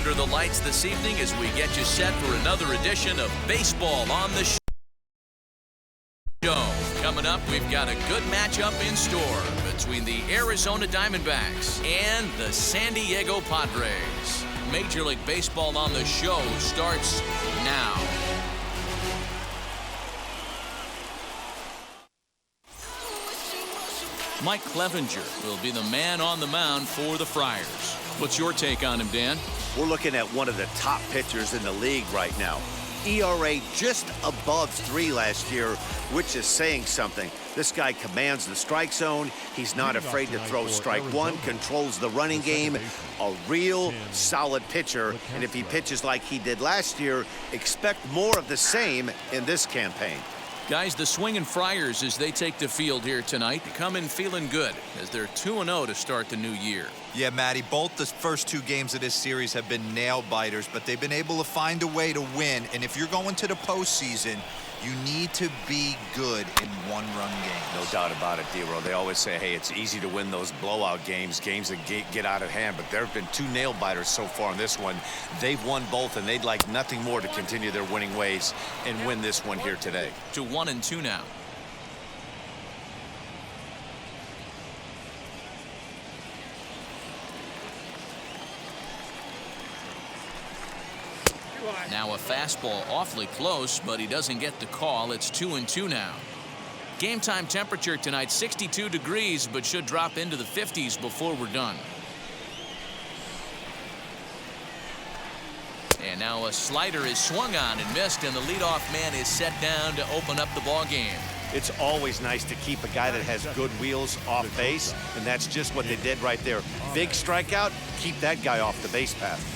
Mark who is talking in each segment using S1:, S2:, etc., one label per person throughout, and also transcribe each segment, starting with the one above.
S1: under the lights this evening as we get you set for another edition of Baseball on the Show. Coming up, we've got a good matchup in store between the Arizona Diamondbacks and the San Diego Padres. Major League Baseball on the Show starts now. Mike Clevenger will be the man on the mound for the Friars. What's your take on him, Dan?
S2: We're looking at one of the top pitchers in the league right now. ERA just above 3 last year, which is saying something. This guy commands the strike zone. He's not afraid to throw strike one, controls the running game. A real solid pitcher. And if he pitches like he did last year, expect more of the same in this campaign.
S1: Guys, the swinging Friars, as they take the field here tonight, come in feeling good as they're 2-0 to start the new year.
S3: Yeah, Matty, both the first 2 games of this series have been nail-biters, but they've been able to find a way to win. And if you're going to the postseason, you need to be good in one-run games.
S2: No doubt about it, D-Row. They always say, hey, it's easy to win those blowout games, games that get out of hand. But there have been 2 nail-biters so far in this one. They've won both, and they'd like nothing more to continue their winning ways and win this one here today.
S1: To 1-2 now. Now a fastball awfully close, but he doesn't get the call. It's 2-2 now. Game time temperature tonight 62 degrees, but should drop into the 50s before we're done. And now a slider is swung on and missed, and the leadoff man is set down to open up the ball game.
S2: It's always nice to keep a guy that has good wheels off base, and that's just what they did right there. Big strikeout, keep that guy off the base path.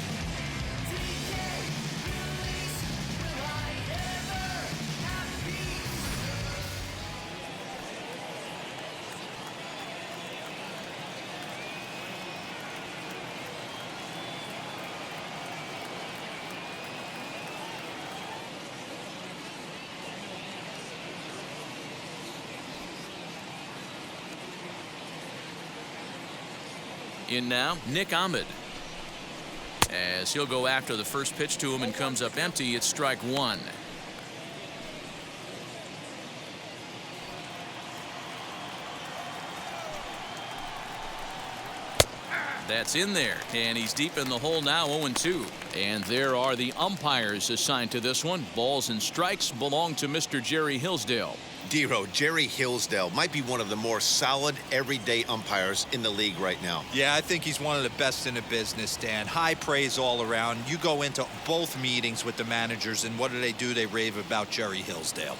S1: In now, Nick Ahmed. As he'll go after the first pitch to him and comes up empty, it's strike 1. That's in there, and he's deep in the hole now, 0-2. And there are the umpires assigned to this one. Balls and strikes belong to Mr. Jerry Hillsdale.
S2: D-Row, Jerry Hillsdale might be one of the more solid everyday umpires in the league right now.
S3: Yeah, I think he's one of the best in the business, Dan. High praise all around. You go into both meetings with the managers, and what do? They rave about Jerry Hillsdale.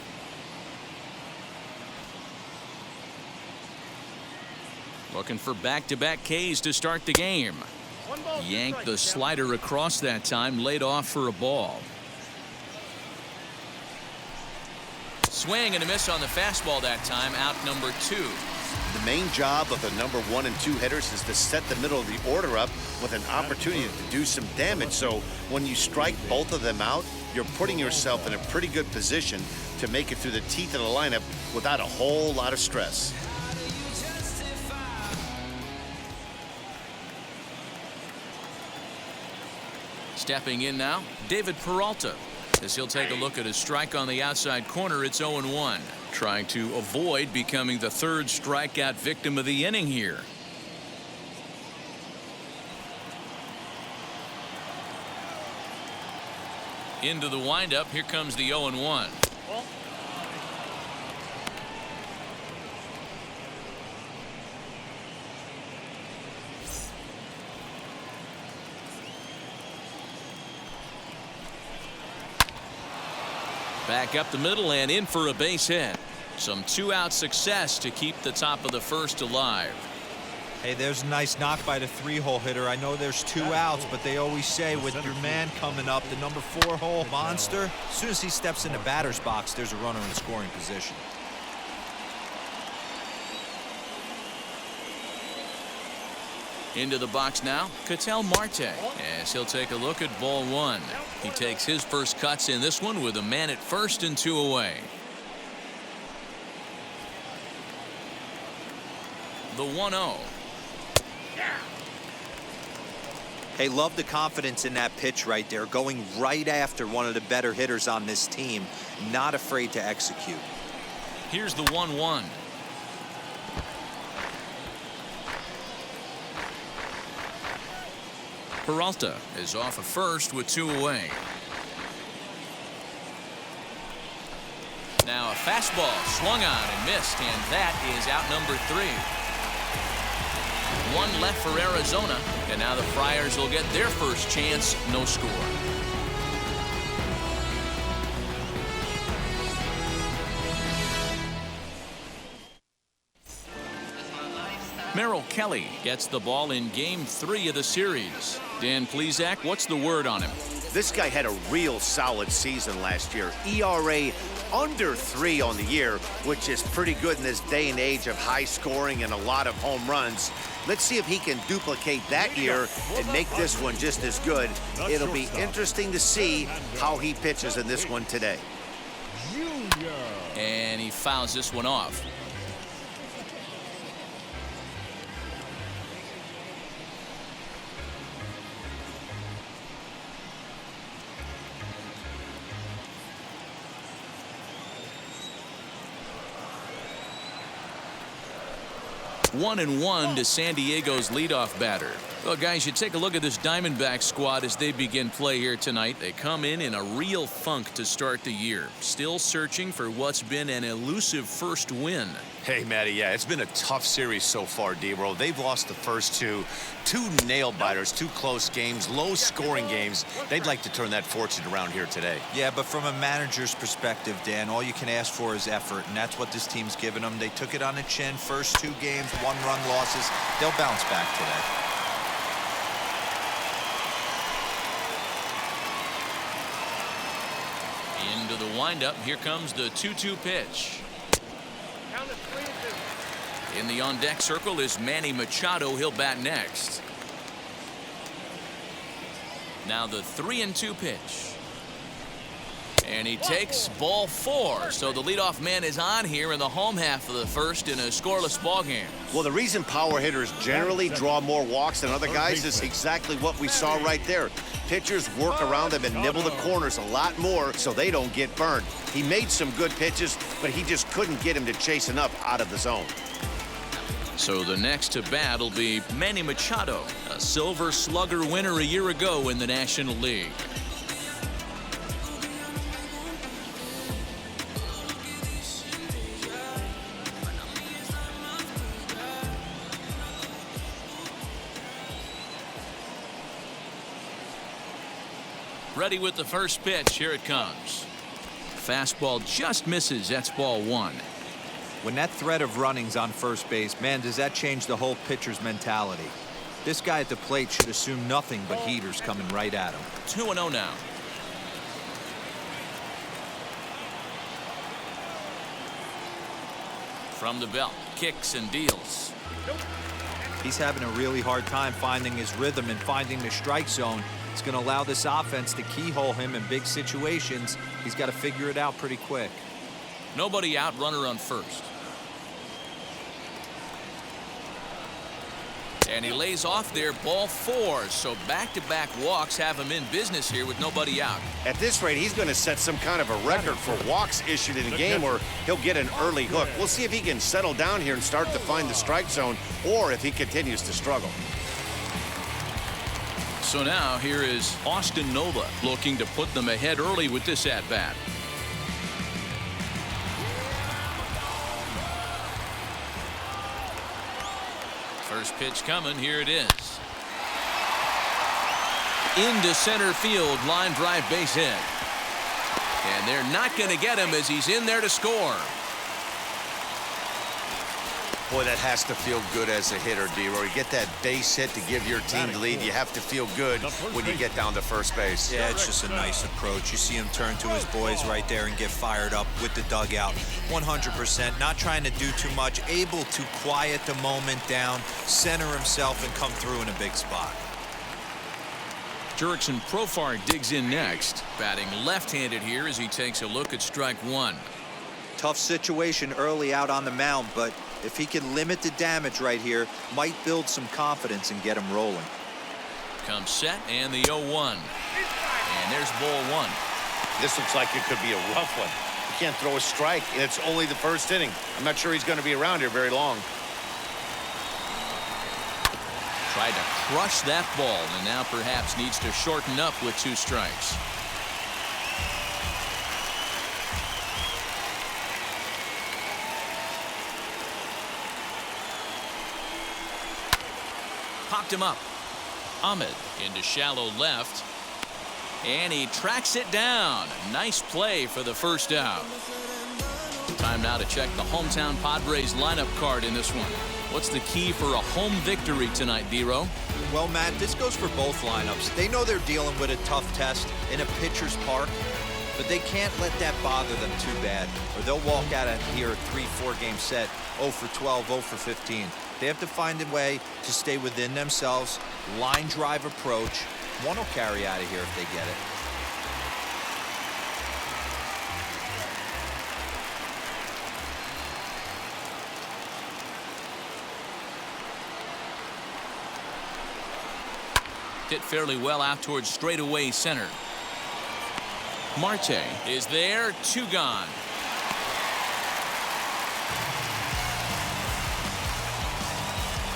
S1: Looking for back-to-back Ks to start the game. Yanked the slider across that time, laid off for a ball. Swing and a miss on the fastball that time, out number 2.
S2: The main job of the number 1 and 2 hitters is to set the middle of the order up with an opportunity to do some damage. So when you strike both of them out, you're putting yourself in a pretty good position to make it through the teeth of the lineup without a whole lot of stress.
S1: Stepping in now, David Peralta. As he'll take a look at his strike on the outside corner, it's 0-1. Trying to avoid becoming the 3rd strikeout victim of the inning here. Into the windup, here comes the 0-1. Back up the middle and in for a base hit. Some 2-out success to keep the top of the 1st alive.
S3: Hey, there's a nice knock by the 3-hole hitter. I know there's 2 outs, but they always say with your man coming up, the number 4-hole monster, as soon as he steps in the batter's box, there's a runner in scoring position.
S1: Into the box now, Ketel Marte, as he'll take a look at ball 1. He takes his first cuts in this one with a man at first and 2 away. The 1-0.
S3: Hey, love the confidence in that pitch right there, going right after one of the better hitters on this team, not afraid to execute.
S1: Here's the 1-1. Peralta is off at first with 2 away. Now a fastball swung on and missed, and that is out number 3. 1 left for Arizona, and now the Friars will get their first chance. No score. Merrill Kelly gets the ball in Game 3 of the series. Dan Plesac, what's the word on him?
S2: This guy had a real solid season last year. ERA under 3 on the year, which is pretty good in this day and age of high scoring and a lot of home runs. Let's see if he can duplicate that year and make this one just as good. It'll be interesting to see how he pitches in this one today.
S1: And he fouls this one off. One and 1 to San Diego's leadoff batter. Well, guys, you take a look at this Diamondback squad as they begin play here tonight. They come in a real funk to start the year, still searching for what's been an elusive first win.
S4: Hey, Matty, yeah, it's been a tough series so far, D-Roll. They've lost the first two nail-biters, 2 close games, low-scoring games. They'd like to turn that fortune around here today.
S3: Yeah, but from a manager's perspective, Dan, all you can ask for is effort, and that's what this team's given them. They took it on the chin, first 2 games, 1-run losses. They'll bounce back today.
S1: Into the windup, here comes the 2-2 pitch. In the on-deck circle is Manny Machado. He'll bat next. Now the 3-2 pitch. And he takes ball 4. So the leadoff man is on here in the home half of the first in a scoreless ball game.
S2: Well, the reason power hitters generally draw more walks than other guys is exactly what we saw right there. Pitchers work around them and nibble the corners a lot more so they don't get burned. He made some good pitches, but he just couldn't get him to chase enough out of the zone.
S1: So the next to bat will be Manny Machado, a Silver Slugger winner a year ago in the National League. Ready with the first pitch. Here it comes. Fastball just misses. That's ball 1.
S3: When that threat of running's on first base, man, does that change the whole pitcher's mentality. This guy at the plate should assume nothing but heaters coming right at him.
S1: 2-0 now. From the belt, kicks and deals.
S3: He's having a really hard time finding his rhythm and finding the strike zone. It's going to allow this offense to keyhole him in big situations. He's got to figure it out pretty quick.
S1: Nobody out, runner on first. And he lays off there, ball 4. So back-to-back walks have him in business here with nobody out.
S2: At this rate, he's going to set some kind of a record for walks issued in a game where he'll get an early hook. We'll see if he can settle down here and start to find the strike zone, or if he continues to struggle.
S1: So now here is Austin Nova looking to put them ahead early with this at-bat. First pitch coming. Here it is. Into center field. Line drive, base hit. And they're not going to get him as he's in there to score.
S4: Boy, that has to feel good as a hitter, D-Roy. You get that base hit to give your team the lead. You have to feel good when you get down to first base.
S3: Yeah, it's just a nice approach. You see him turn to his boys right there and get fired up with the dugout. 100%, not trying to do too much, able to quiet the moment down, center himself, and come through in a big spot.
S1: Jurickson Profar digs in next, batting left-handed here as he takes a look at strike 1.
S3: Tough situation early out on the mound, but if he can limit the damage right here, might build some confidence and get him rolling.
S1: Comes set and the 0-1. And there's ball one.
S2: This looks like it could be a rough one. You can't throw a strike, and it's only the first inning. I'm not sure he's going to be around here very long.
S1: Tried to crush that ball, and now perhaps needs to shorten up with 2 strikes. Popped him up. Ahmed into shallow left. And he tracks it down. Nice play for the first out. Time now to check the hometown Padres lineup card in this one. What's the key for a home victory tonight, D-Row?
S3: Well, Matt, this goes for both lineups. They know they're dealing with a tough test in a pitcher's park, but they can't let that bother them too bad, or they'll walk out of here a 3-4 game set, 0 for 12, 0 for 15. They have to find a way to stay within themselves, line drive approach. One will carry out of here if they get it.
S1: Hit fairly well out towards straightaway center. Marte is there, 2 gone.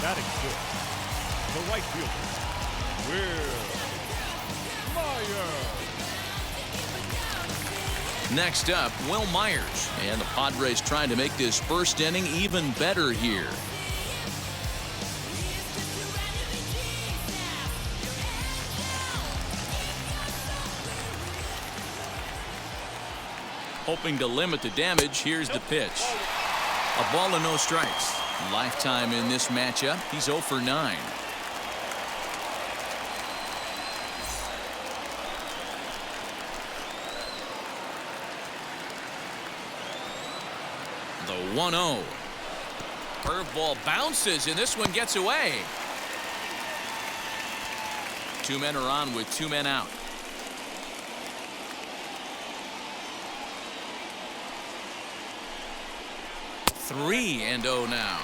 S5: Batting fourth, the right fielder, Will Myers.
S1: Next up, Will Myers. And the Padres trying to make this first inning even better here. Hoping to limit the damage, here's the pitch. A ball and no strikes. Lifetime in this matchup, he's 0 for 9. The 1-0. Curveball bounces, and this one gets away. 2 men are on with 2 men out. 3-0 now.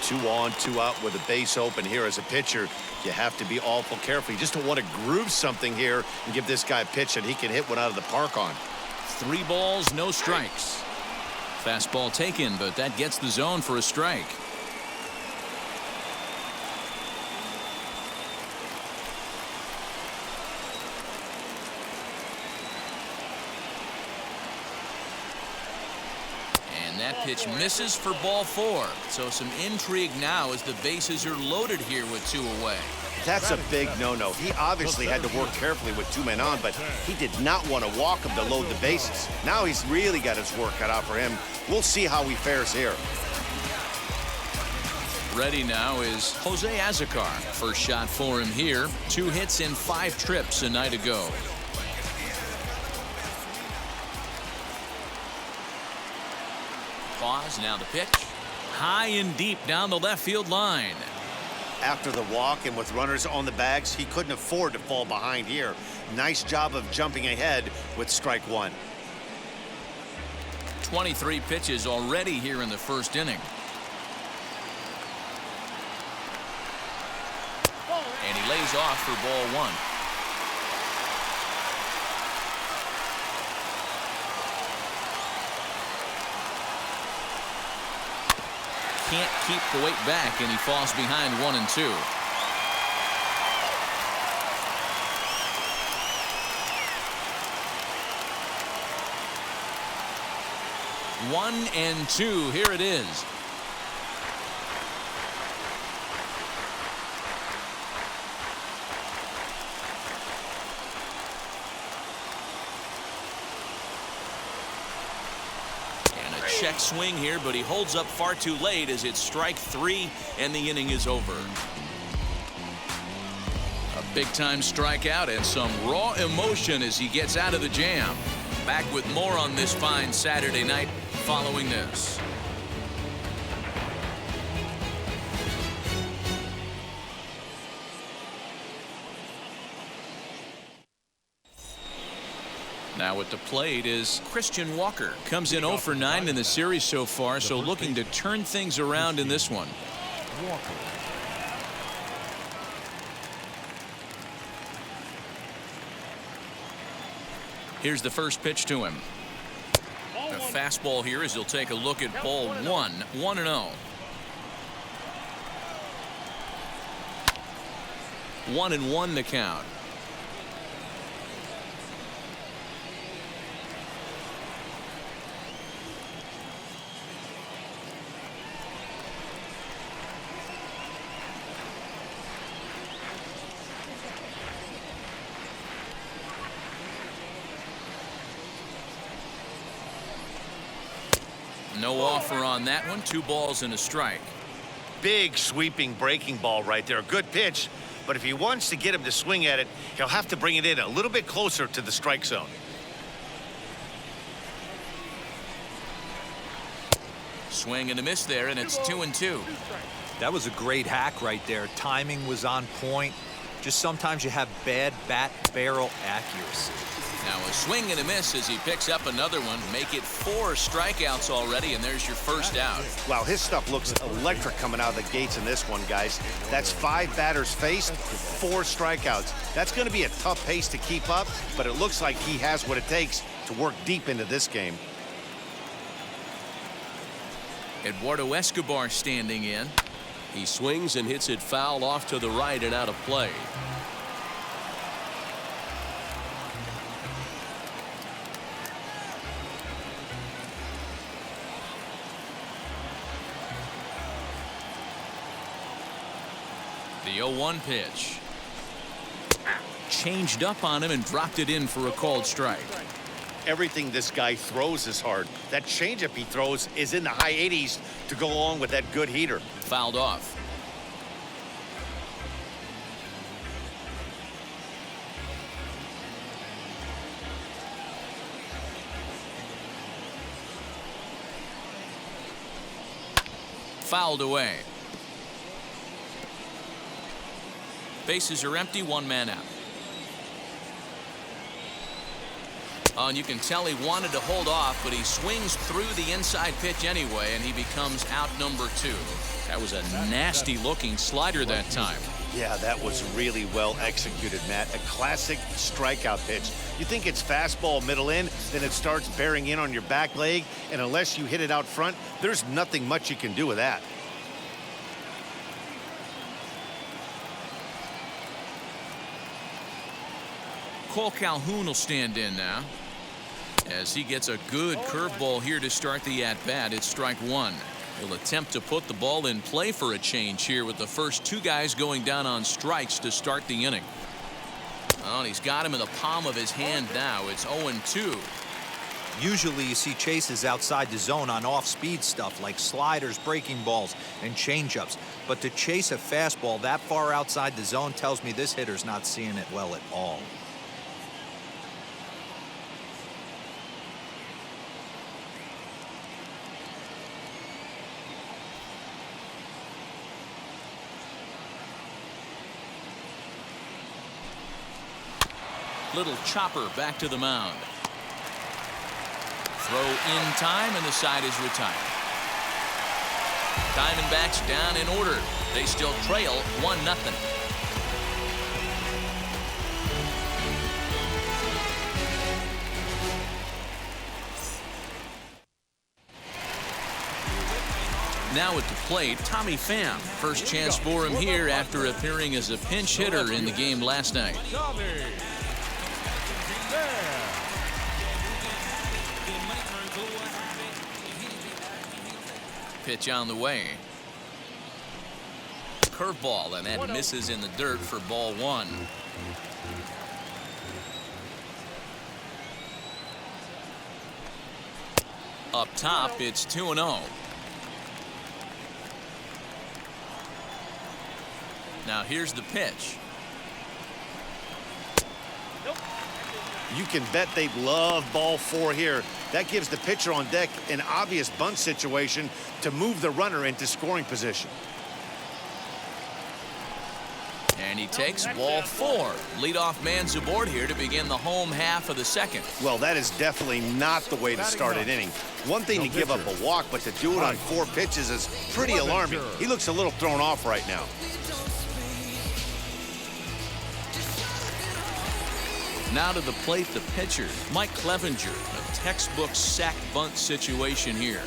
S2: 2 on, 2 out with a base open here. As a pitcher, you have to be awful careful. You just don't want to groove something here and give this guy a pitch that he can hit one out of the park on.
S1: 3 balls, no strikes. Fastball taken, but that gets the zone for a strike. That pitch misses for ball 4. So some intrigue now as the bases are loaded here with 2 away.
S2: That's a big no-no. He obviously had to work carefully with 2 men on, but he did not want to walk him to load the bases. Now he's really got his work cut out for him. We'll see how he fares here.
S1: Ready now is Jose Azocar. First shot for him here. 2 hits in 5 trips a night ago. Pause, now the pitch. High and deep down the left field line.
S2: After the walk and with runners on the bags, he couldn't afford to fall behind here. Nice job of jumping ahead with strike 1.
S1: 23 pitches already here in the first inning. And he lays off for ball 1. Can't keep the weight back, and he falls behind 1 and 2. One and 2. Here it is. Check swing here, but he holds up far too late as it's strike 3 and the inning is over. A big-time strikeout and some raw emotion as he gets out of the jam. Back with more on this fine Saturday night following this. Now at the plate is Christian Walker. Comes in 0 for 9 in the series so far, so looking to turn things around in this one. Here's the first pitch to him. A fastball here as he'll take a look at ball 1, 1-0. 1-1 the count. No offer on that one. 2 balls and a strike.
S2: Big sweeping breaking ball right there. Good pitch. But if he wants to get him to swing at it, he'll have to bring it in a little bit closer to the strike zone.
S1: Swing and a miss there, and it's 2-2.
S3: That was a great hack right there. Timing was on point. Just sometimes you have bad bat barrel accuracy.
S1: Now a swing and a miss as he picks up another one. Make it 4 strikeouts already, and there's your first out.
S2: Wow, his stuff looks electric coming out of the gates in this one, guys. That's 5 batters faced, 4 strikeouts. That's going to be a tough pace to keep up, but it looks like he has what it takes to work deep into this game.
S1: Eduardo Escobar standing in.
S6: He swings and hits it foul off to the right and out of play.
S1: The 0-1 pitch. Changed up on him and dropped it in for a called strike.
S2: Everything this guy throws is hard. That changeup he throws is in the high 80s to go along with that good heater.
S1: Fouled off. Fouled away. Bases are empty, 1 man out. Oh, and you can tell he wanted to hold off, but he swings through the inside pitch anyway, and he becomes out number 2. That was a nasty looking slider that time.
S2: Yeah, that was really well executed, Matt. A classic strikeout pitch. You think it's fastball middle in, then it starts bearing in on your back leg, and unless you hit it out front, there's nothing much you can do with that.
S1: Cole Calhoun will stand in now as he gets a good curveball here to start the at-bat. It's strike 1. He'll attempt to put the ball in play for a change here with the first 2 guys going down on strikes to start the inning. Oh, and he's got him in the palm of his hand now. It's 0-2.
S3: Usually you see chases outside the zone on off-speed stuff like sliders, breaking balls, and changeups. But to chase a fastball that far outside the zone tells me this hitter's not seeing it well at all.
S1: Little chopper back to the mound. Throw in time, and the side is retired. Diamondbacks down in order. They still trail 1-0. Now at the plate, Tommy Pham. First chance for him here after appearing as a pinch hitter in the game last night. Pitch on the way. Curveball, and that misses in the dirt for ball 1. Up top, it's 2-0. Now here's the pitch.
S2: You can bet they love ball 4 here. That gives the pitcher on deck an obvious bunt situation to move the runner into scoring position.
S1: And he takes ball 4. Leadoff man's aboard here to begin the home half of the second.
S2: Well, that is definitely not the way to start an inning. One thing to give up a walk, but to do it on 4 pitches is pretty alarming. He looks a little thrown off right now.
S1: Now to the plate, the pitcher, Mike Clevenger. A textbook sack bunt situation here.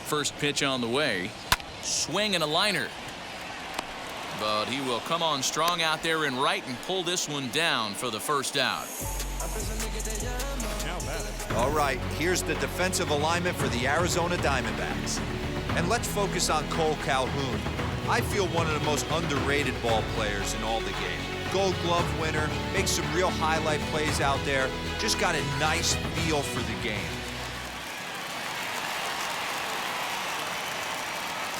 S1: First pitch on the way. Swing and a liner. But he will come on strong out there in right and pull this one down for the first out.
S3: All right, here's the defensive alignment for the Arizona Diamondbacks. And let's focus on Cole Calhoun. I feel one of the most underrated ball players in all the game. Gold Glove winner, makes some real highlight plays out there. Just got a nice feel for the game.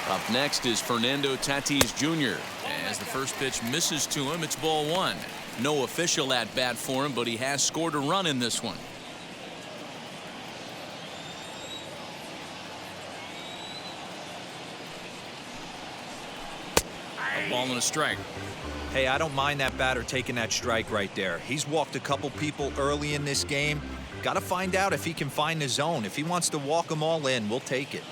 S1: Up next is Fernando Tatis Jr. As the first pitch misses to him, it's ball one. No official at bat for him, but he has scored a run in this one. A ball and a strike.
S3: Hey, I don't mind that batter taking that strike right there. He's walked a couple people early in this game. Got to find out if he can find the zone. If he wants to walk them all in, we'll take it.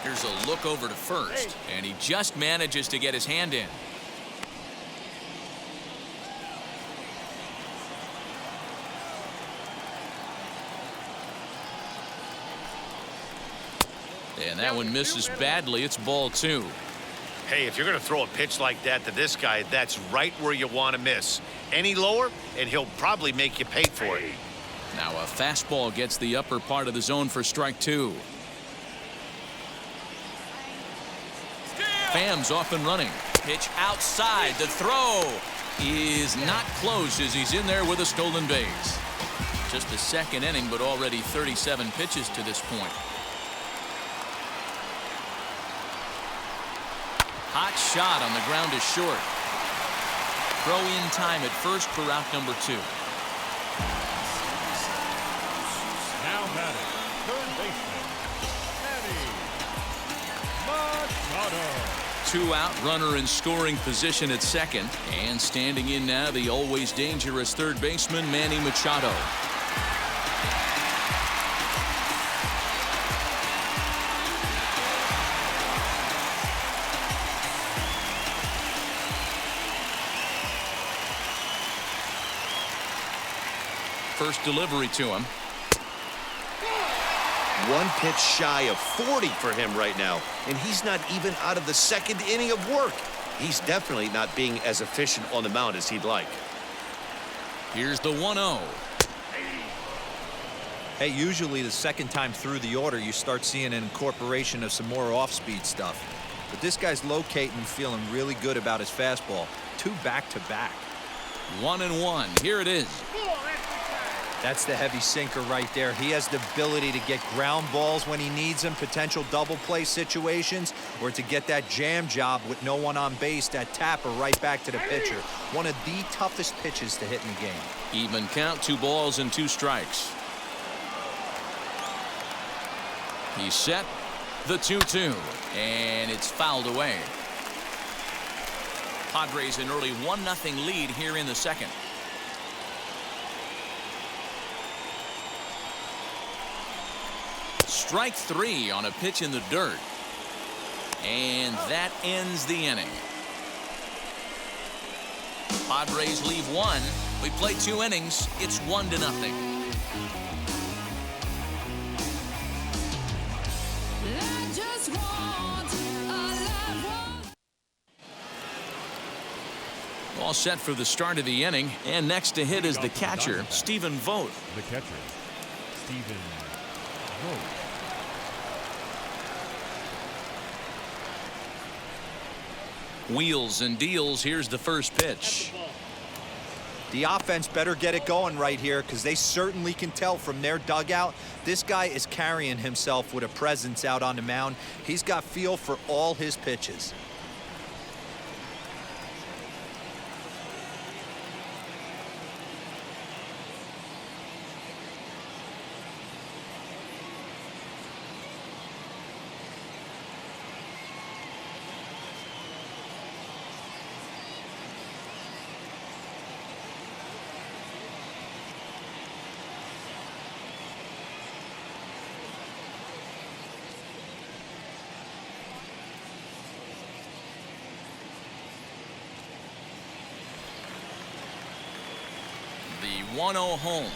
S1: Here's a look over to first, and he just manages to get his hand in. And that one misses badly. It's ball two.
S2: Hey, if you're going to throw a pitch like that to this guy, that's right where you want to miss. Any lower, and he'll probably make you pay for it.
S1: Now a fastball gets the upper part of the zone for strike two. Pham's off and running. Pitch outside. The throw is not close as he's in there with a stolen base. Just the second inning, but already 37 pitches to this point. Hot shot on the ground is short. Throw in time at first for out number two.
S5: Now batting, third baseman, Manny Machado.
S1: 2 out, runner in scoring position at second. And standing in now, the always dangerous third baseman, Manny Machado. First delivery to him.
S2: One pitch shy of 40 for him right now, and he's not even out of the second inning of work. He's definitely not being as efficient on the mound as he'd like.
S1: Here's the 1-0.
S3: Hey, usually the second time through the order, you start seeing an incorporation of some more off-speed stuff. But this guy's locating and feeling really good about his fastball. 2 back-to-back.
S1: 1-1. Here it is.
S3: That's the heavy sinker right there. He has the ability to get ground balls when he needs them, potential double play situations, or to get that jam job with no one on base, that tapper right back to the pitcher. One of the toughest pitches to hit in the game.
S1: Even count, 2 balls and 2 strikes. He's set. The 2-2. And it's fouled away. Padres an early 1-0 lead here in the second. Strike 3 on a pitch in the dirt. And that ends the inning. Padres leave 1. We play 2 innings. It's 1-0. All set for the start of the inning. And next to hit is the catcher, Stephen Vogt.
S5: The catcher, Stephen Vogt.
S1: Wheels and deals. Here's the first pitch.
S3: The offense better get it going right here, because they certainly can tell from their dugout this guy is carrying himself with a presence out on the mound. He's got feel for all his pitches.
S1: 1-0 home.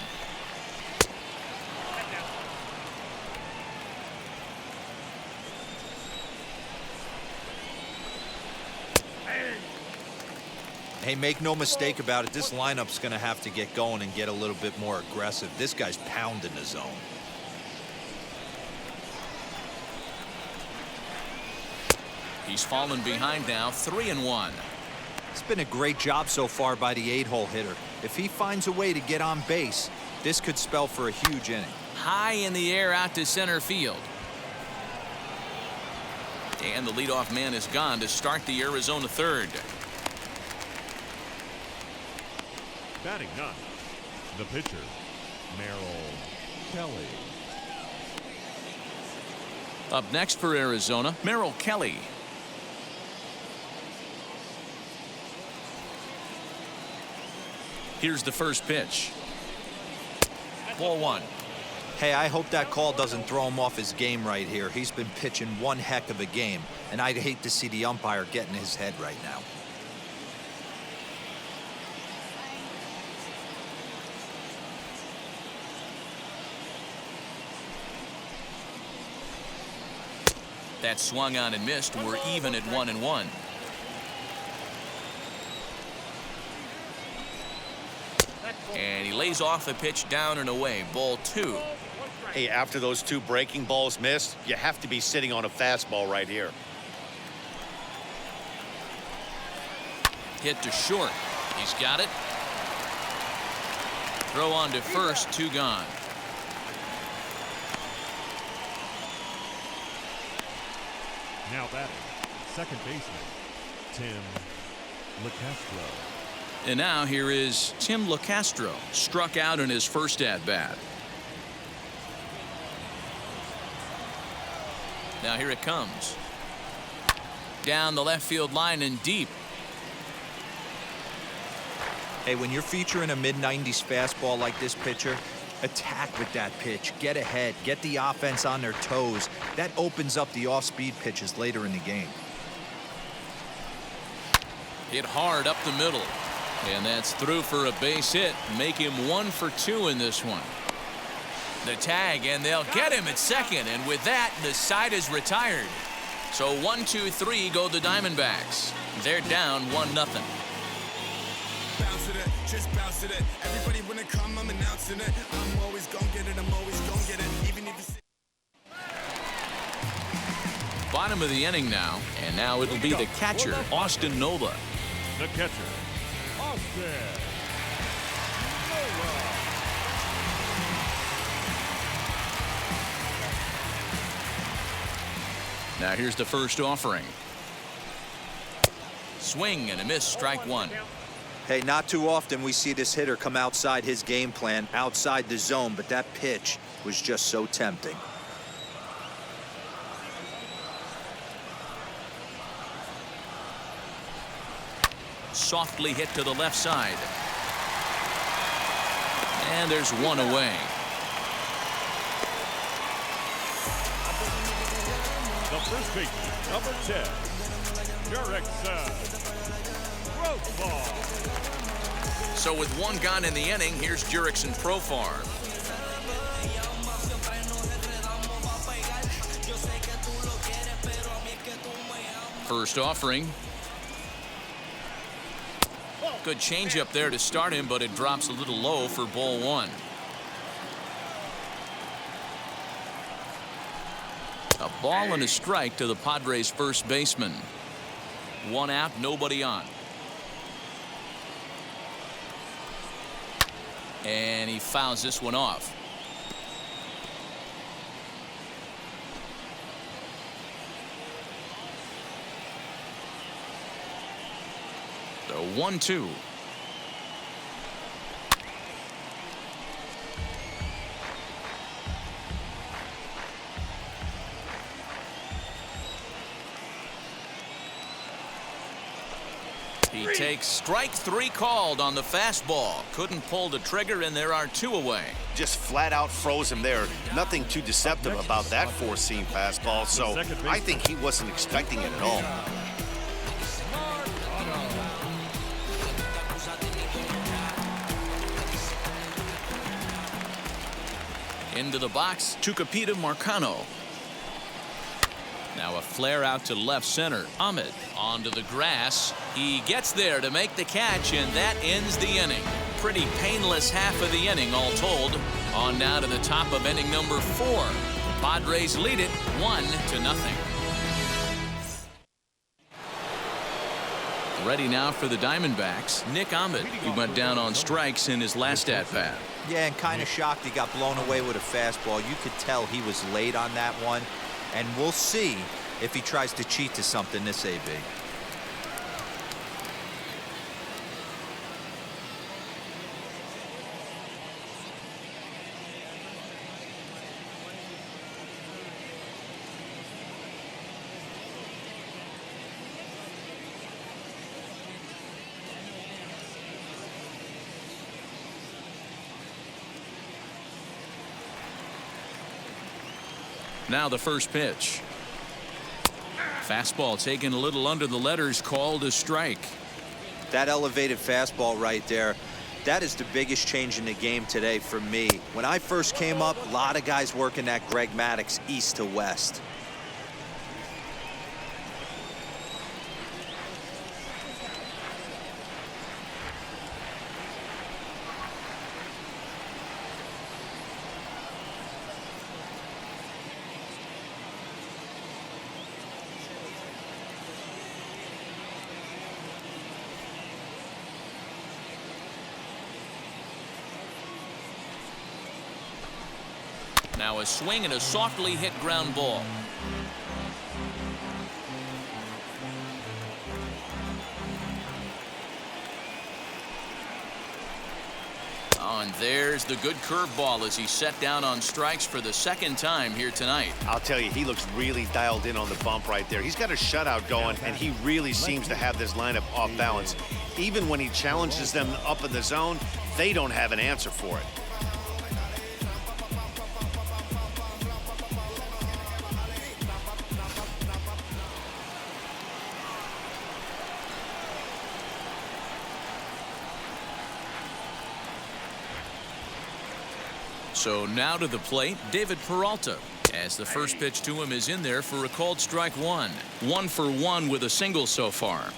S3: Hey, make no mistake about it, this lineup's going to have to get going and get a little bit more aggressive. This guy's pounding the zone.
S1: He's fallen behind now, 3-1.
S3: It's been a great job so far by the 8-hole hitter. If he finds a way to get on base, this could spell for a huge inning.
S1: High in the air out to center field. And the leadoff man is gone to start the Arizona third.
S5: Batting ninth, the pitcher, Merrill Kelly.
S1: Up next for Arizona, Merrill Kelly. Here's the first pitch. Ball one.
S3: Hey, I hope that call doesn't throw him off his game right here. He's been pitching one heck of a game, and I'd hate to see the umpire get in his head right now.
S1: That swung on and missed. We're even at 1-1. And he lays off the pitch down and away. Ball two.
S2: Hey, after those two breaking balls missed, you have to be sitting on a fastball right here.
S1: Hit to short. He's got it. Throw on to first, two gone.
S5: Now batting, second baseman, Tim LeCastro.
S1: And now here is Tim LeCastro, struck out in his first at-bat. Now here it comes. Down the left field line and deep.
S3: Hey, when you're featuring a mid-90s fastball like this pitcher, attack with that pitch. Get ahead. Get the offense on their toes. That opens up the off-speed pitches later in the game.
S1: Hit hard up the middle. And that's through for a base hit. Make him 1 for 2 in this one. The tag, and they'll get him at second. And with that, the side is retired. So 1, 2, 3 go the Diamondbacks. They're down 1-0.
S7: Bounce it, just bounce it. Everybody when it come, I'm announcing it. I'm always gonna get it. I'm always gonna get it. Even if it's
S1: Bottom of the inning now, and now it'll be the catcher, Austin Nola.
S5: The catcher, Austin Nola.
S1: Now here's the first offering. Swing and a miss, strike one.
S3: Hey, not too often we see this hitter come outside his game plan, outside the zone, but that pitch was just so tempting.
S1: Softly hit to the left side. And there's one away.
S5: The first baseman, number 10, Jurickson. Gross ball.
S1: So with one gone in the inning, here's Jurickson Profar. First offering. Good changeup there to start him, but it drops a little low for ball one. A ball and a strike to the Padres' first baseman. One out, nobody on. And he fouls this one off. The 1-2. He takes strike three called on the fastball. Couldn't pull the trigger, and there are two away.
S2: Just flat out froze him there. Nothing too deceptive about that four-seam fastball, so I think he wasn't expecting it at all.
S1: Into the box, Tucupita Marcano. Now a flare out to left center. Ahmed onto the grass. He gets there to make the catch, and that ends the inning. Pretty painless half of the inning, all told. On now to the top of inning number 4. The Padres lead it 1-0. Ready now for the Diamondbacks, Nick Ahmed, who went down on strikes in his last at-bat.
S3: Yeah, and kind of shocked he got blown away with a fastball. You could tell he was late on that one. And we'll see if he tries to cheat to something this AB.
S1: Now the first pitch. Fastball taken a little under the letters, called a strike.
S3: That elevated fastball right there, that is the biggest change in the game today for me. When I first came up, a lot of guys working that Greg Maddux east to west.
S1: Now a swing and a softly hit ground ball. Oh, and there's the good curveball as he set down on strikes for the second time here tonight.
S2: I'll tell you, he looks really dialed in on the bump right there. He's got a shutout going, and he really seems to have this lineup off balance. Even when he challenges them up in the zone, they don't have an answer for it.
S1: So now to the plate, David Peralta, as the first pitch to him is in there for a called strike one. 1 for 1 with a single so far.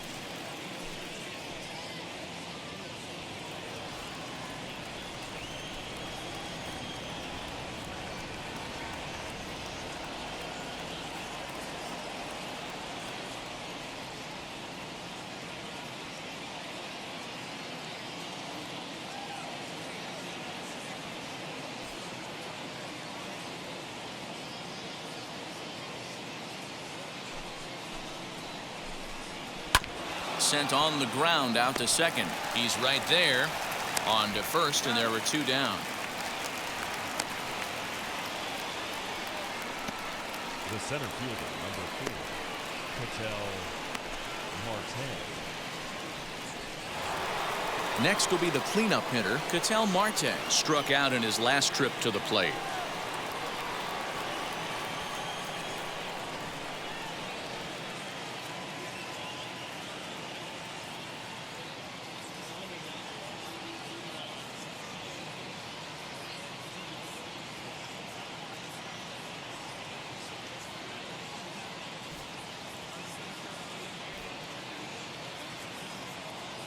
S1: Sent on the ground out to second. He's right there. On to first, and there were 2 down.
S5: The center fielder, number 4, Ketel Marte.
S1: Next will be the cleanup hitter, Ketel Marte. Struck out in his last trip to the plate.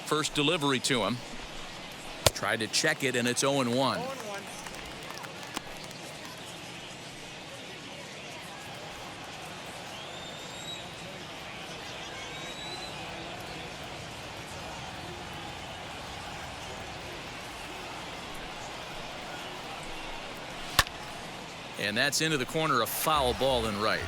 S1: First delivery to him. Tried to check it, and it's 0-1. And that's into the corner, a foul ball and right.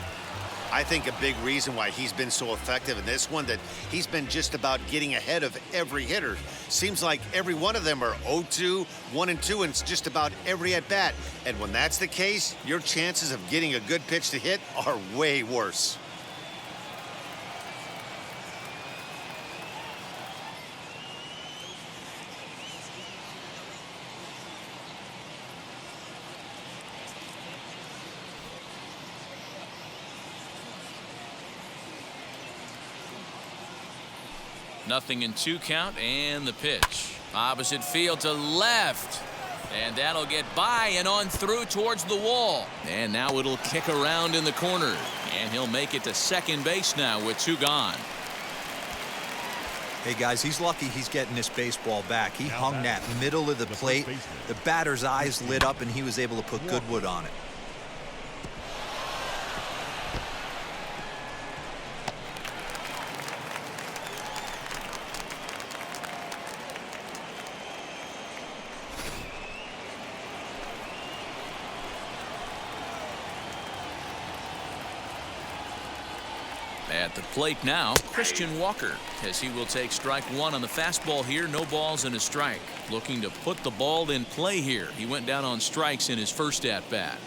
S2: I think a big reason why he's been so effective in this one, that he's been just about getting ahead of every hitter. Seems like every one of them are 0-2, 1-2, and it's just about every at-bat. And when that's the case, your chances of getting a good pitch to hit are way worse.
S1: Nothing in 2 count, and the pitch. Opposite field to left. And that'll get by and on through towards the wall. And now it'll kick around in the corner. And he'll make it to second base now with 2 gone.
S3: Hey, guys, he's lucky he's getting this baseball back. He hung that middle of the plate. The batter's eyes lit up, and he was able to put good wood on it.
S1: At the plate now, Christian Walker, as he will take strike 1 on the fastball here. No balls and a strike. Looking to put the ball in play here. He went down on strikes in his first at bat.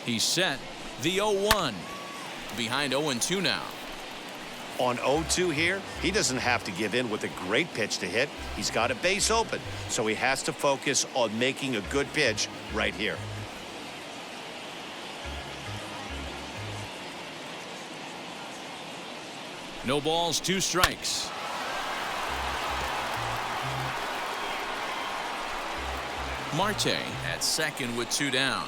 S1: He's set. The 0-1. Behind 0-2 now.
S2: On 0-2 here, he doesn't have to give in with a great pitch to hit. He's got a base open, so he has to focus on making a good pitch right here.
S1: No balls, 2 strikes. Marte at second with 2 down.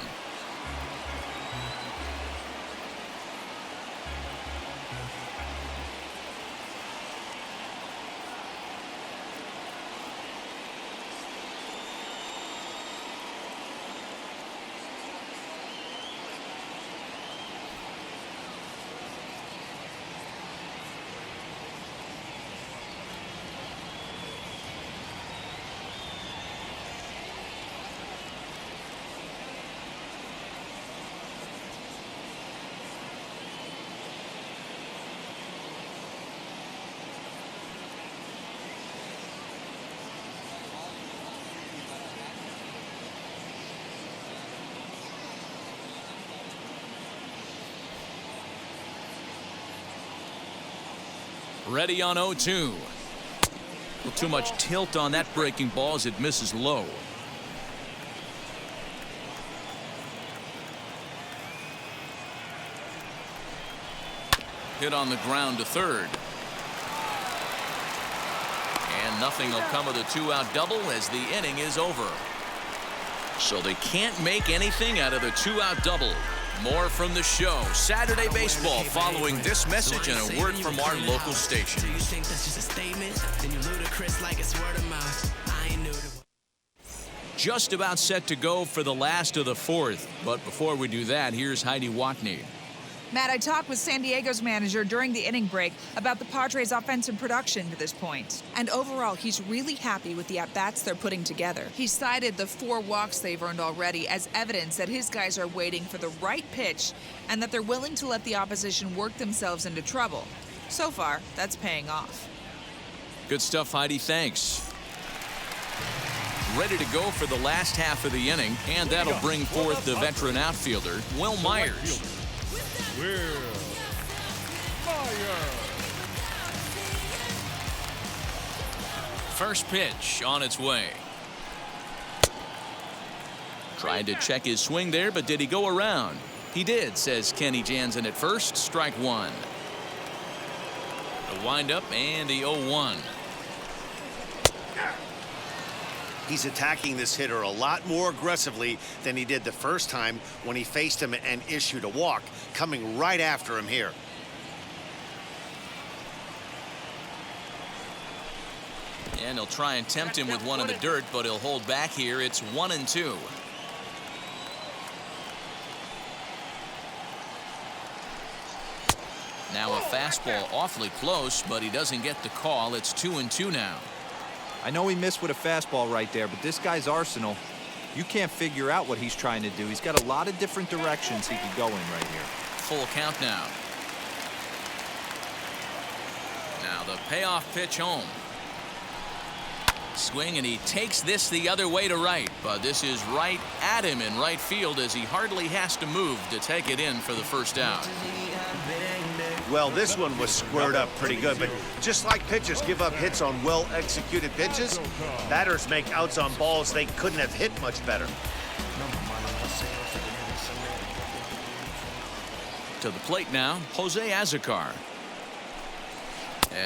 S1: Ready on 0-2. Too much tilt on that breaking ball as it misses low. Hit on the ground to third. And nothing will come of the 2-out double as the inning is over. So they can't make anything out of the 2-out double. More from the show. Saturday baseball following this message and a word from our local station.
S8: Do you think that's just a statement? Then you ludicrous like it's word of mouth. I ain't new to...
S1: Just about set to go for the last of the 4th. But before we do that, here's Heidi Watney.
S9: Matt, I talked with San Diego's manager during the inning break about the Padres' offensive production to this point. And overall, he's really happy with the at-bats they're putting together. He cited the 4 walks they've earned already as evidence that his guys are waiting for the right pitch and that they're willing to let the opposition work themselves into trouble. So far, that's paying off.
S1: Good stuff, Heidi. Thanks. Ready to go for the last half of the inning, and that'll bring forth the veteran outfielder, Will Myers. First pitch on its way. Tried to check his swing there, but did he go around? He did, says Kenny Jansen at first. Strike 1. The windup and the 0-1.
S2: He's attacking this hitter a lot more aggressively than he did the first time when he faced him and issued a walk, coming right after him here.
S1: And he'll try and tempt him with one in the dirt, but he'll hold back here. It's 1-2. Now a fastball awfully close, but he doesn't get the call. It's 2-2 now.
S3: I know he missed with a fastball right there, but this guy's arsenal, you can't figure out what he's trying to do. He's got a lot of different directions he could go in right here.
S1: Full count now. Now the payoff pitch home. Swing, and he takes this the other way to right, but this is right at him in right field as he hardly has to move to take it in for the first out.
S2: Well, this one was squared up pretty good, but just like pitchers give up hits on well-executed pitches, batters make outs on balls they couldn't have hit much better.
S1: To the plate now, Jose Azocar.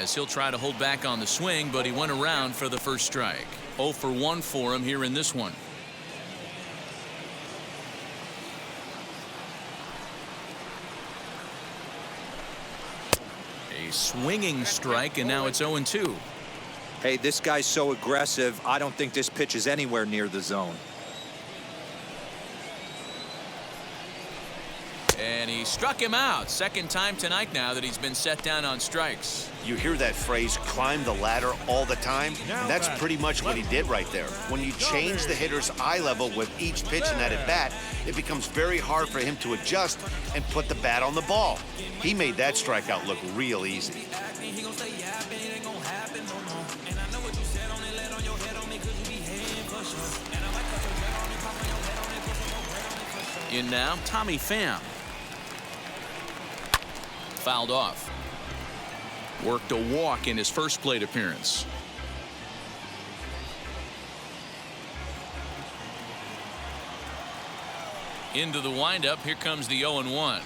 S1: As he'll try to hold back on the swing, but he went around for the first strike. 0 for 1 for him here in this one. A swinging strike, and now it's 0-2.
S3: Hey, this guy's so aggressive, I don't think this pitch is anywhere near the zone.
S1: And he struck him out. Second time tonight now that he's been set down on strikes.
S2: You hear that phrase, climb the ladder, all the time? And that's pretty much what he did right there. When you change the hitter's eye level with each pitch in that at-bat, it becomes very hard for him to adjust and put the bat on the ball. He made that strikeout look real easy.
S1: In now, Tommy Pham. Fouled off. Worked a walk in his first plate appearance. Into the windup. Here comes the 0-1.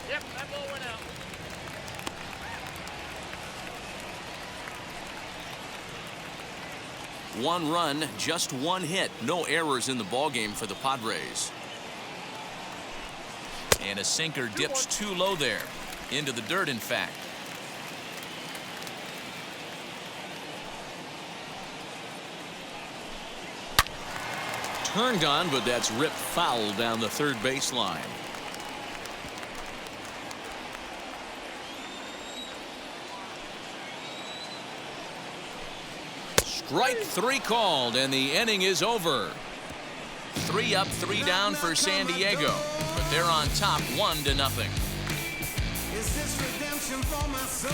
S10: Yep, that ball went out.
S1: One run, just one hit. No errors in the ballgame for the Padres. And a sinker dips too low there. Into the dirt, in fact. Turned on, but that's ripped foul down the third baseline. Strike 3 called, and the inning is over. 3 up, 3 down for San Diego, but they're on top 1-0.
S7: Is this redemption for my soul?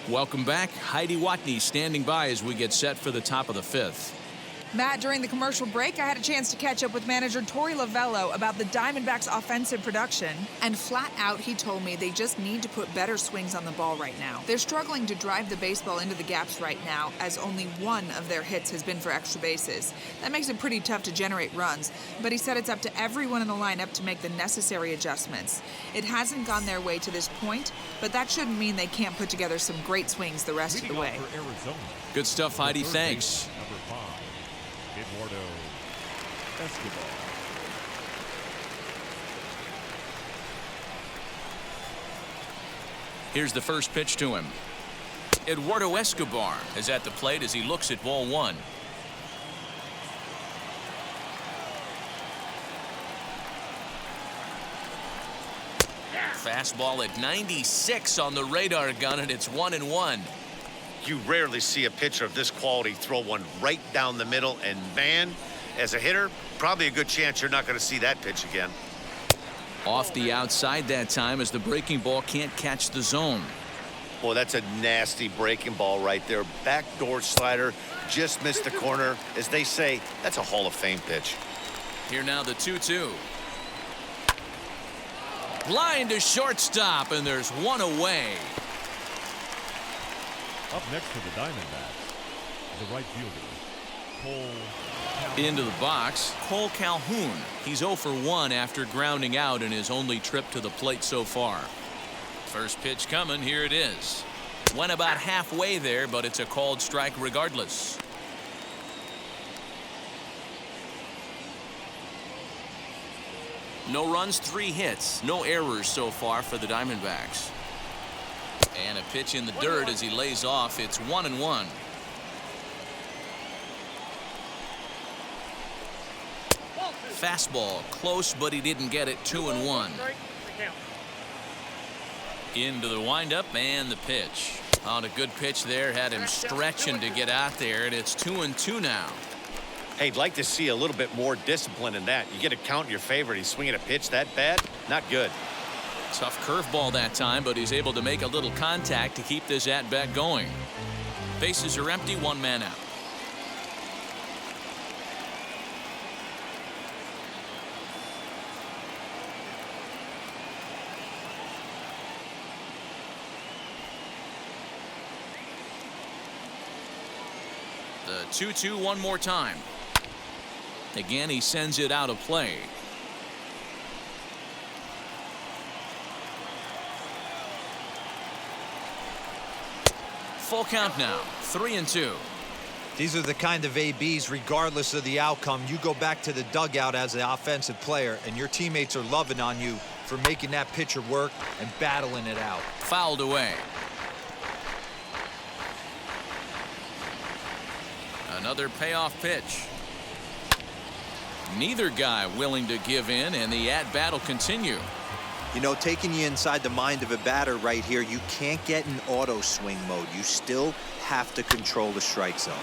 S1: Welcome back. Heidi Watney standing by as we get set for the top of the 5th.
S9: Matt, during the commercial break, I had a chance to catch up with manager Torey Lovello about the Diamondbacks' offensive production. And flat out, he told me they just need to put better swings on the ball right now. They're struggling to drive the baseball into the gaps right now, as only one of their hits has been for extra bases. That makes it pretty tough to generate runs, but he said it's up to everyone in the lineup to make the necessary adjustments. It hasn't gone their way to this point, but that shouldn't mean they can't put together some great swings the rest of the way.
S1: Good stuff, Heidi. Thanks.
S5: Number 5, Eduardo Escobar.
S1: Here's the first pitch to him. Eduardo Escobar is at the plate as he looks at ball 1. Fastball at 96 on the radar gun, and it's 1-1.
S2: You rarely see a pitcher of this quality throw one right down the middle, and man, as a hitter, probably a good chance you're not going to see that pitch again.
S1: Off the outside that time as the breaking ball can't catch the zone.
S2: Boy, that's a nasty breaking ball right there. Backdoor slider, just missed the corner. As they say, that's a Hall of Fame pitch.
S1: Here now the 2-2. Line to shortstop, and there's one away.
S5: Up next to the Diamondbacks, the right fielder, Cole Calhoun.
S1: Into the box, Cole Calhoun. He's 0 for 1 after grounding out in his only trip to the plate so far. First pitch coming, here it is. Went about halfway there, but it's a called strike regardless. No runs, 3 hits, no errors so far for the Diamondbacks. And a pitch in the dirt as he lays off. It's 1-1. Fastball close, but he didn't get it. 2-1. Into the windup and the pitch. On a good pitch there, had him stretching to get out there, and it's 2-2 now.
S2: Hey, I'd like to see a little bit more discipline in that. You get a count in your favor, and he's swinging a pitch that bad? Not good.
S1: Tough curveball that time, but he's able to make a little contact to keep this at-bat going. Bases are empty, 1 man out. The 2-2 one more time. Again, he sends it out of play. Full count now, 3-2.
S3: These are the kind of ABs, regardless of the outcome, you go back to the dugout as an offensive player, and your teammates are loving on you for making that pitcher work and battling it out.
S1: Fouled away. Another payoff pitch. Neither guy willing to give in, and the at-bat will continue.
S3: You know, taking you inside the mind of a batter right here, you can't get in auto swing mode. You still have to control the strike zone.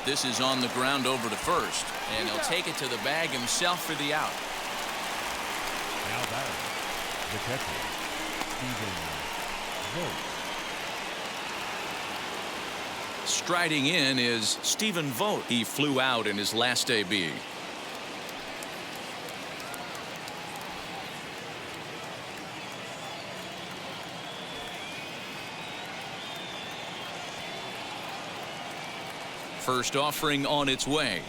S1: This is on the ground over to first, and he'll take it to the bag himself for the out.
S5: Now batting, the catcher, Stephen Vogt.
S1: Striding in is Stephen Vogt. He flew out in his last AB. First offering on its way.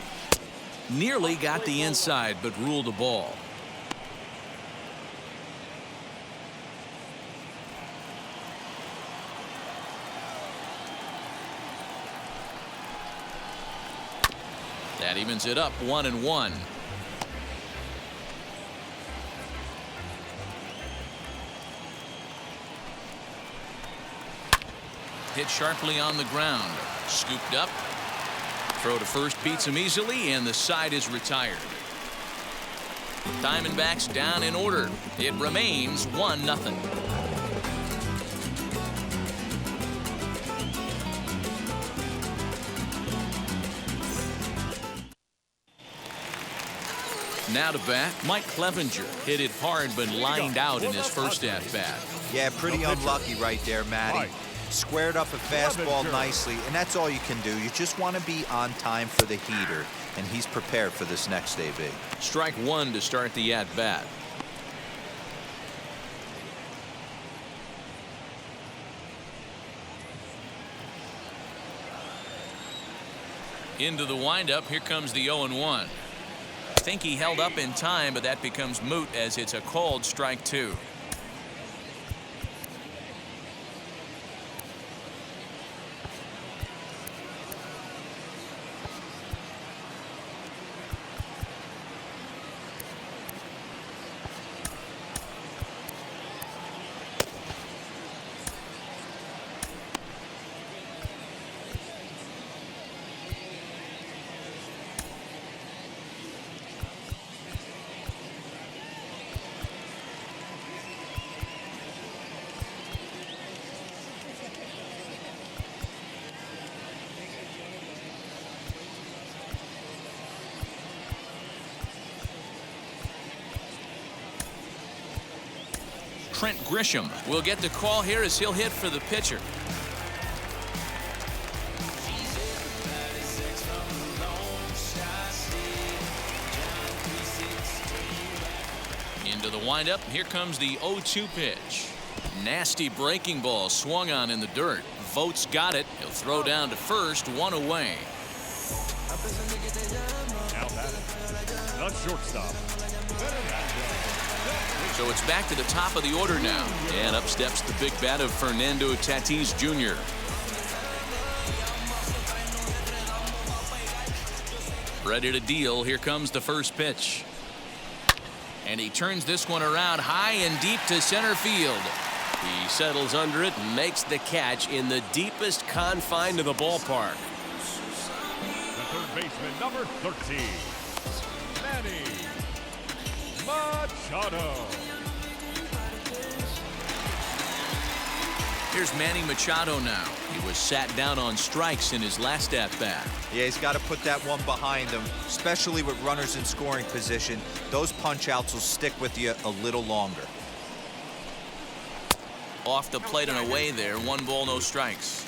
S1: Nearly got the inside, but ruled a ball. That evens it up 1-1. Hit sharply on the ground. Scooped up. Throw to first beats him easily, and the side is retired. Diamondbacks down in order. It remains 1-0. Now to bat, Mike Clevenger hit it hard but lined out in his first at-bat.
S3: Yeah, pretty unlucky right there, Matty. Squared up a fastball nicely, and that's all you can do. You just want to be on time for the heater, and he's prepared for this next AB.
S1: Strike one to start the at-bat. Into the windup, here comes the 0-1. I think he held up in time, but that becomes moot as it's a called strike two. Trent Grisham will get the call here as he'll hit for the pitcher. Into the windup. Here comes the 0-2 pitch. Nasty breaking ball swung on in the dirt. Vogt's got it. He'll throw down to first, one away.
S5: Now batting, the shortstop.
S1: So it's back to the top of the order now. And up steps the big bat of Fernando Tatis Jr. Ready to deal. Here comes the first pitch. And he turns this one around high and deep to center field. He settles under it and makes the catch in the deepest confine of the ballpark.
S5: The third baseman, number 13, Manny Machado.
S1: Here's Manny Machado now. He was sat down on strikes in his last at-bat.
S3: Yeah, he's got to put that one behind him, especially with runners in scoring position. Those punch-outs will stick with you a little longer.
S1: Off the plate and away there. 1 ball, no strikes.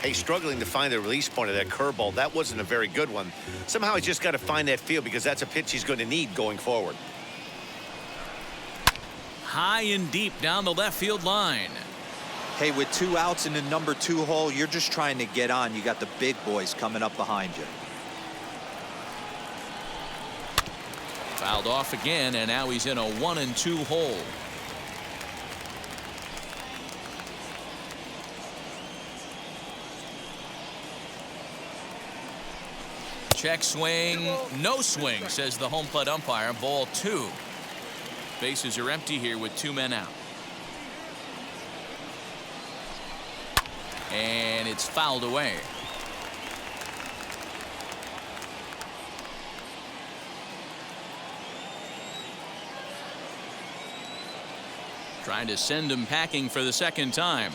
S2: Hey, struggling to find the release point of that curveball. That wasn't a very good one. Somehow he's just got to find that feel because that's a pitch he's going to need going forward.
S1: High and deep down the left field line.
S3: Hey, with 2 outs in the number 2 hole, you're just trying to get on. You got the big boys coming up behind you.
S1: Fouled off again, and now he's in a 1-2 hole. Check swing, no swing, says the home plate umpire. Ball 2. Bases are empty here with 2 men out. And it's fouled away. Trying to send him packing for the second time.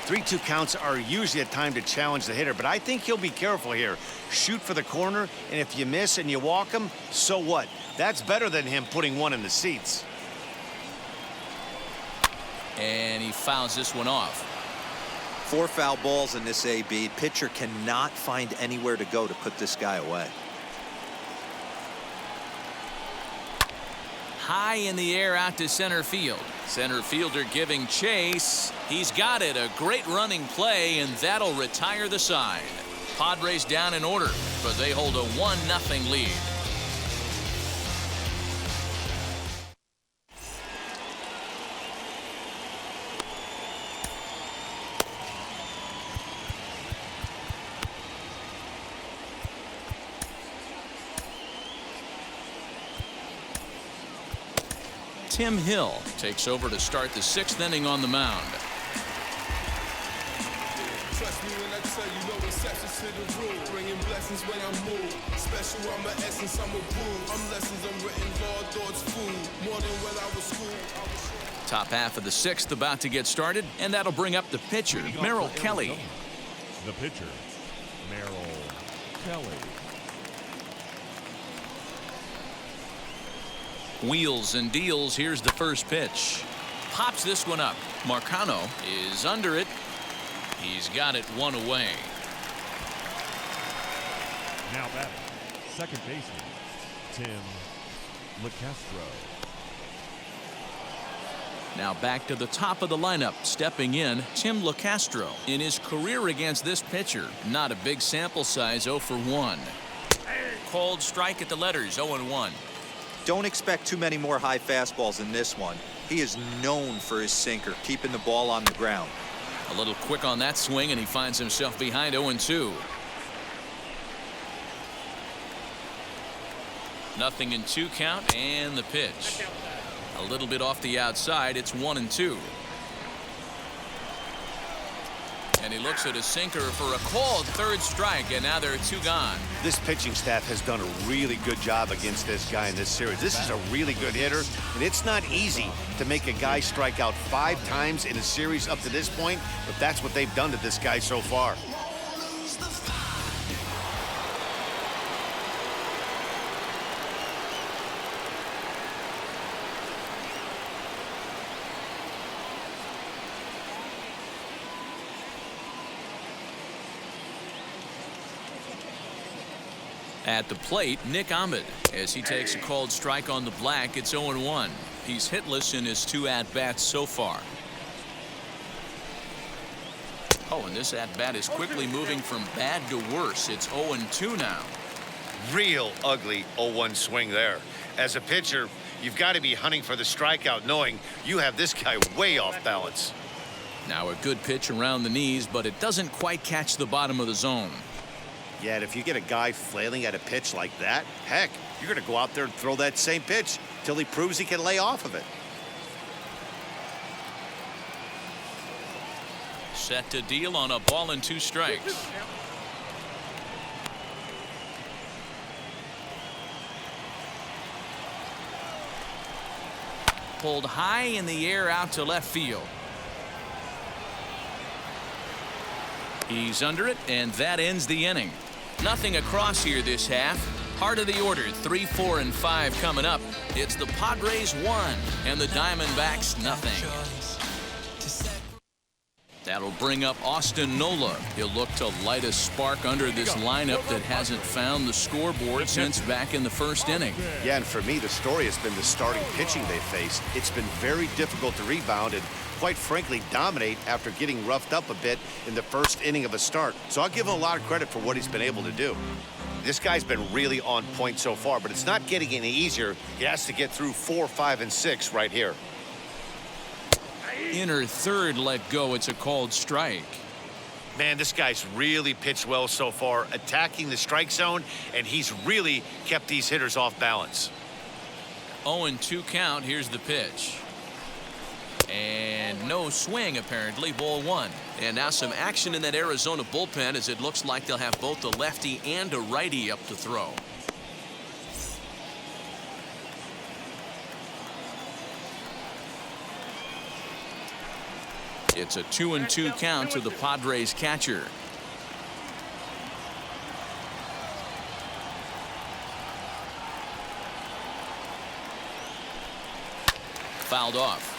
S2: 3-2 counts are usually a time to challenge the hitter, but I think he'll be careful here. Shoot for the corner, and if you miss and you walk him, so what? That's better than him putting one in the seats.
S1: And he fouls this one off.
S3: 4 foul balls in this AB. Pitcher cannot find anywhere to go to put this guy away.
S1: High in the air out to center field. Center fielder giving chase. He's got it. A great running play, and that'll retire the side. Padres down in order, but they hold a 1-0 lead. Tim Hill takes over to start the 6th inning on the mound.
S7: Trust me when I tell you no exceptions to the rule. Bringing blessings when I move. Special, I'm an essence, I'm a bull. I'm lessons, I'm written law, thoughts food. More than when I was school.
S1: Top half of the 6th about to get started, and that'll bring up the pitcher, Merrill Kelly.
S5: The pitcher, Merrill Kelly.
S1: Wheels and deals. Here's the first pitch. Pops this one up. Marcano is under it. He's got it 1 away.
S5: Now batting, second baseman, Tim LeCastro.
S1: Now back to the top of the lineup. Stepping in, Tim LeCastro. In his career against this pitcher, not a big sample size, 0 for 1. Called strike at the letters, 0-1.
S3: Don't expect too many more high fastballs in this one. He is known for his sinker, keeping the ball on the ground.
S1: A little quick on that swing, and he finds himself behind 0-2. 0-2 count, and the pitch. A little bit off the outside. It's 1-2. And he looks at a sinker for a called 3rd strike, and now there are 2 gone.
S2: This pitching staff has done a really good job against this guy in this series. This is a really good hitter, and it's not easy to make a guy strike out 5 times in a series up to this point, but that's what they've done to this guy so far.
S1: At the plate, Nick Ahmed, as he takes a called strike on the black. It's 0-1. He's hitless in his 2 at-bats so far. Oh, and this at-bat is quickly moving from bad to worse. It's 0-2 now.
S2: Real ugly 0-1 swing there. As a pitcher, you've got to be hunting for the strikeout, knowing you have this guy way off balance.
S1: Now a good pitch around the knees, but it doesn't quite catch the bottom of the zone.
S2: Yeah, and if you get a guy flailing at a pitch like that, heck, you're going to go out there and throw that same pitch till he proves he can lay off of it.
S1: Set to deal on a ball and 2 strikes. Pulled high in the air out to left field. He's under it, and that ends the inning. Nothing across here this half. Heart of the order, 3, 4, and 5 coming up. It's the Padres 1 and the Diamondbacks 0. That'll bring up Austin Nola. He'll look to light a spark under this lineup that hasn't found the scoreboard since back in the first inning.
S2: Yeah, and for me, the story has been the starting pitching they faced. It's been very difficult to rebound and, quite frankly, dominate after getting roughed up a bit in the first inning of a start. So I'll give him a lot of credit for what he's been able to do. This guy's been really on point so far, but it's not getting any easier. He has to get through 4, 5, and 6 right here.
S1: Inner third let go. It's a called strike.
S2: Man, this guy's really pitched well so far, attacking the strike zone, and he's really kept these hitters off balance.
S1: 0-2 count. Here's the pitch. And no swing, apparently. Ball 1. And now some action in that Arizona bullpen, as it looks like they'll have both a lefty and a righty up to throw. It's a 2-2 count to the Padres catcher. Fouled off.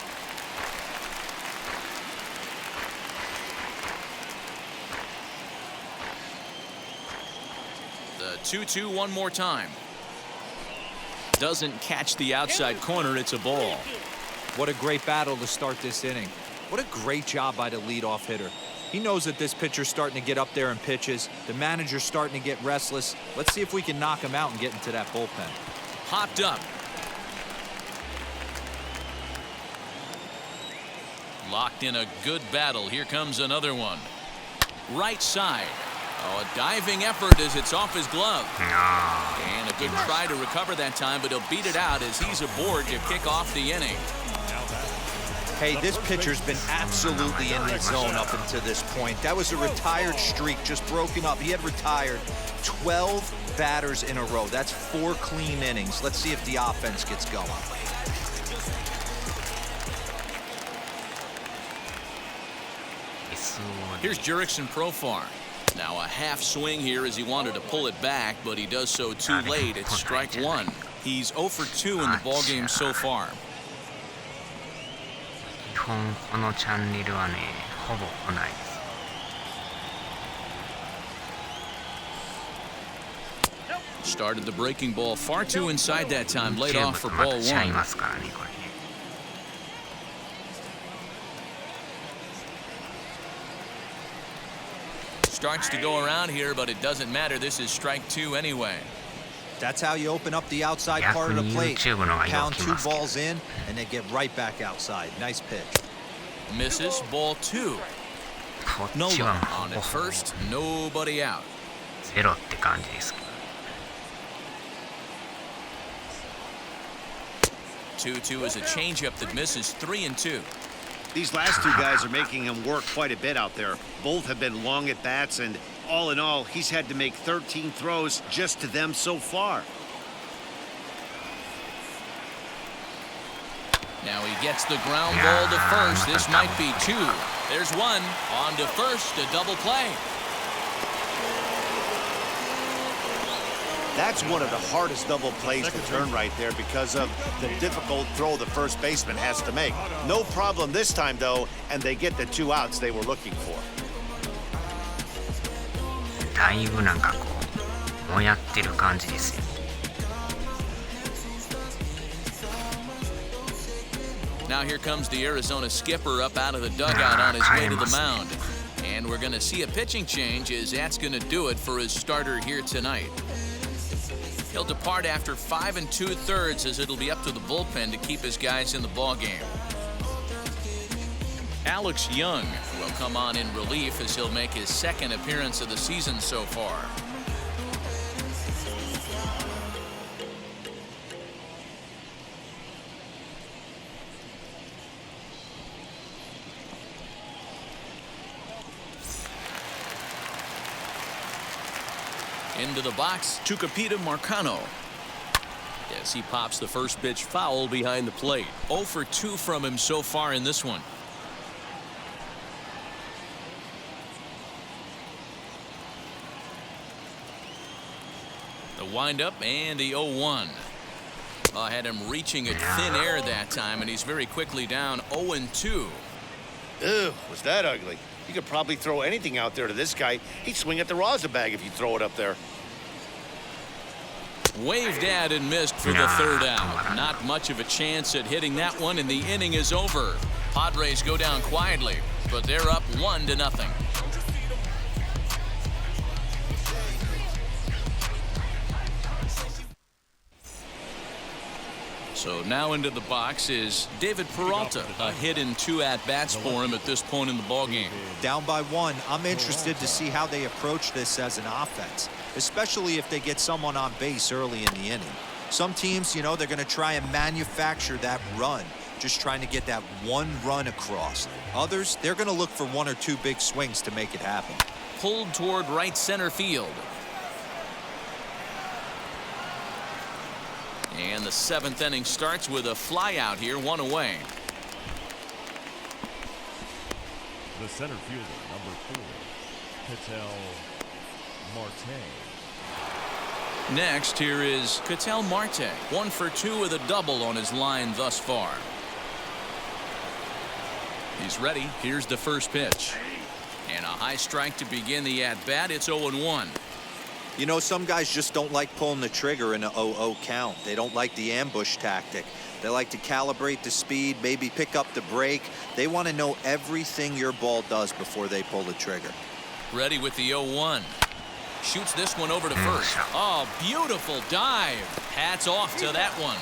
S1: The 2-2 one more time. Doesn't catch the outside corner. It's a ball.
S3: What a great battle to start this inning. What a great job by the leadoff hitter. He knows that this pitcher's starting to get up there in pitches. The manager's starting to get restless. Let's see if we can knock him out and get into that bullpen.
S1: Popped up. Locked in a good battle. Here comes another one. Right side. Oh, a diving effort as it's off his glove. And a good try to recover that time, but he'll beat it out as he's aboard to kick off the inning.
S3: Hey, this pitcher's been absolutely in the zone up until this point. That was a retired streak, just broken up. He had retired 12 batters in a row. That's 4 clean innings. Let's see if the offense gets going.
S1: Here's Jurickson Profar. Now a half swing here as he wanted to pull it back, but he does so too late. It's strike 1. He's 0 for 2 in the ballgame so far. Started the breaking ball far too inside that time. Laid off for ball 1. Starts to go around here, but it doesn't matter. This is strike 2 anyway.
S3: That's how you open up the outside part of the plate. Pound 2 balls in, and they get right back outside. Nice pitch.
S1: Misses. Ball 2. Nola on at first. Nobody out.
S11: 0って感じです。
S1: 2-2 is a changeup that misses 3-2.
S2: These last 2 guys are making him work quite a bit out there. Both have been long at bats, and all in all, he's had to make 13 throws just to them so far.
S1: Now he gets the ground ball to first. This might be 2. There's 1. On to first, a double play.
S2: That's one of the hardest double plays to turn right there because of the difficult throw the first baseman has to make. No problem this time, though, and they get the 2 outs they were looking for.
S11: だいぶなんかこうもやってる感じですよ。
S1: Now here comes the Arizona skipper up out of the dugout on his way to the mound. And we're going to see a pitching change as that's going to do it for his starter here tonight. He'll depart after 5 2/3 as it'll be up to the bullpen to keep his guys in the ballgame. Alex Young will come on in relief as he'll make his 2nd appearance of the season so far. Into the box, Tucupita Marcano. As he pops the first pitch foul behind the plate. 0 for 2 from him so far in this one. The windup and the 0-1. Had him reaching at thin air that time, and he's very quickly down 0-2.
S2: Ew, was that ugly? You could probably throw anything out there to this guy. He'd swing at the rosin bag if you throw it up there.
S1: Waved at and missed for the third out. Not much of a chance at hitting that one, and the inning is over. Padres go down quietly, but they're up 1-0. So now into the box is David Peralta. A hit and 2 at-bats for him at this point in the ballgame.
S3: Down by 1. I'm interested to see how they approach this as an offense, especially if they get someone on base early in the inning. Some teams, you know, they're going to try and manufacture that run, just trying to get that one run across. Others, they're going to look for 1 or 2 big swings to make it happen.
S1: Pulled toward right center field. And the 7th inning starts with a fly out here, 1 away.
S5: The center fielder, number 4, Ketel Marte.
S1: Next, here is Ketel Marte. 1 for 2 with a double on his line thus far. He's ready. Here's the first pitch. And a high strike to begin the at-bat. It's 0-1.
S3: You know, some guys just don't like pulling the trigger in a 0-0 count. They don't like the ambush tactic. They like to calibrate the speed, maybe pick up the break. They want to know everything your ball does before they pull the trigger.
S1: Ready with the 0-1. Shoots this one over to first. Oh, beautiful dive. Hats off to that one.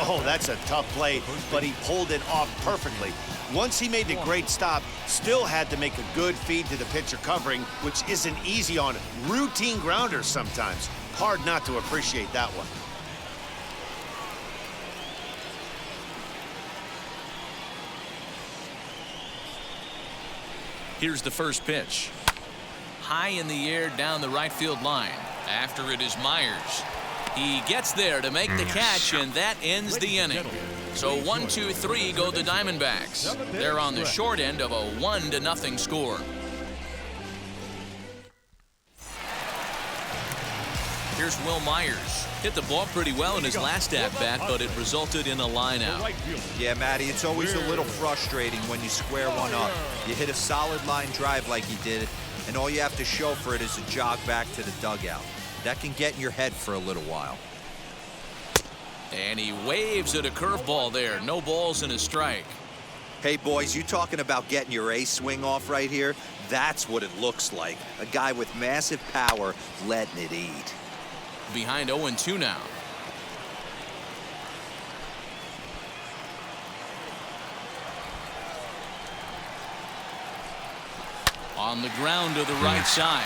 S2: Oh, that's a tough play, but he pulled it off perfectly. Once he made the great stop, still had to make a good feed to the pitcher covering, which isn't easy on routine grounders sometimes. Hard not to appreciate that one.
S1: Here's the first pitch. High in the air down the right field line. After it is Myers. He gets there to make the catch, and that ends the inning. So 1-2-3 go the Diamondbacks. They're on the short end of a 1-0 score. Here's Will Myers. Hit the ball pretty well in his last at-bat, but it resulted in a line out.
S3: Yeah, Matty, it's always a little frustrating when you square one up. You hit a solid line drive like he did, and all you have to show for it is a jog back to the dugout. That can get in your head for a little while.
S1: And he waves at a curveball there. No balls and a strike.
S3: Hey, boys, you talking about getting your A swing off right here? That's what it looks like. A guy with massive power letting it eat.
S1: Behind 0-2 now. On the ground to the right side.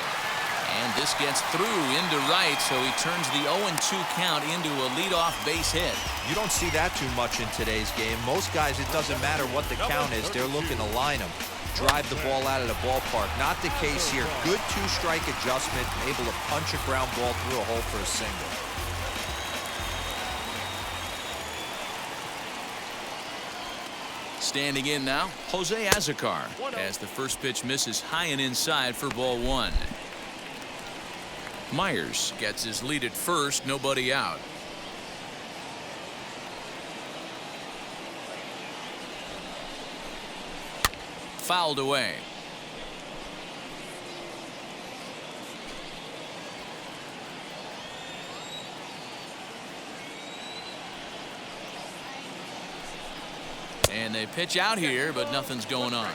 S1: And this gets through into right, so he turns the 0-2 count into a leadoff base hit.
S3: You don't see that too much in today's game. Most guys, it doesn't matter what the count is. They're looking to line them, drive the ball out of the ballpark. Not the case here. Good 2-strike adjustment, able to punch a ground ball through a hole for a single.
S1: Standing in now, Jose Azocar, as the first pitch misses high and inside for ball 1. Myers gets his lead at first, nobody out. Fouled away. And they pitch out here, but nothing's going on.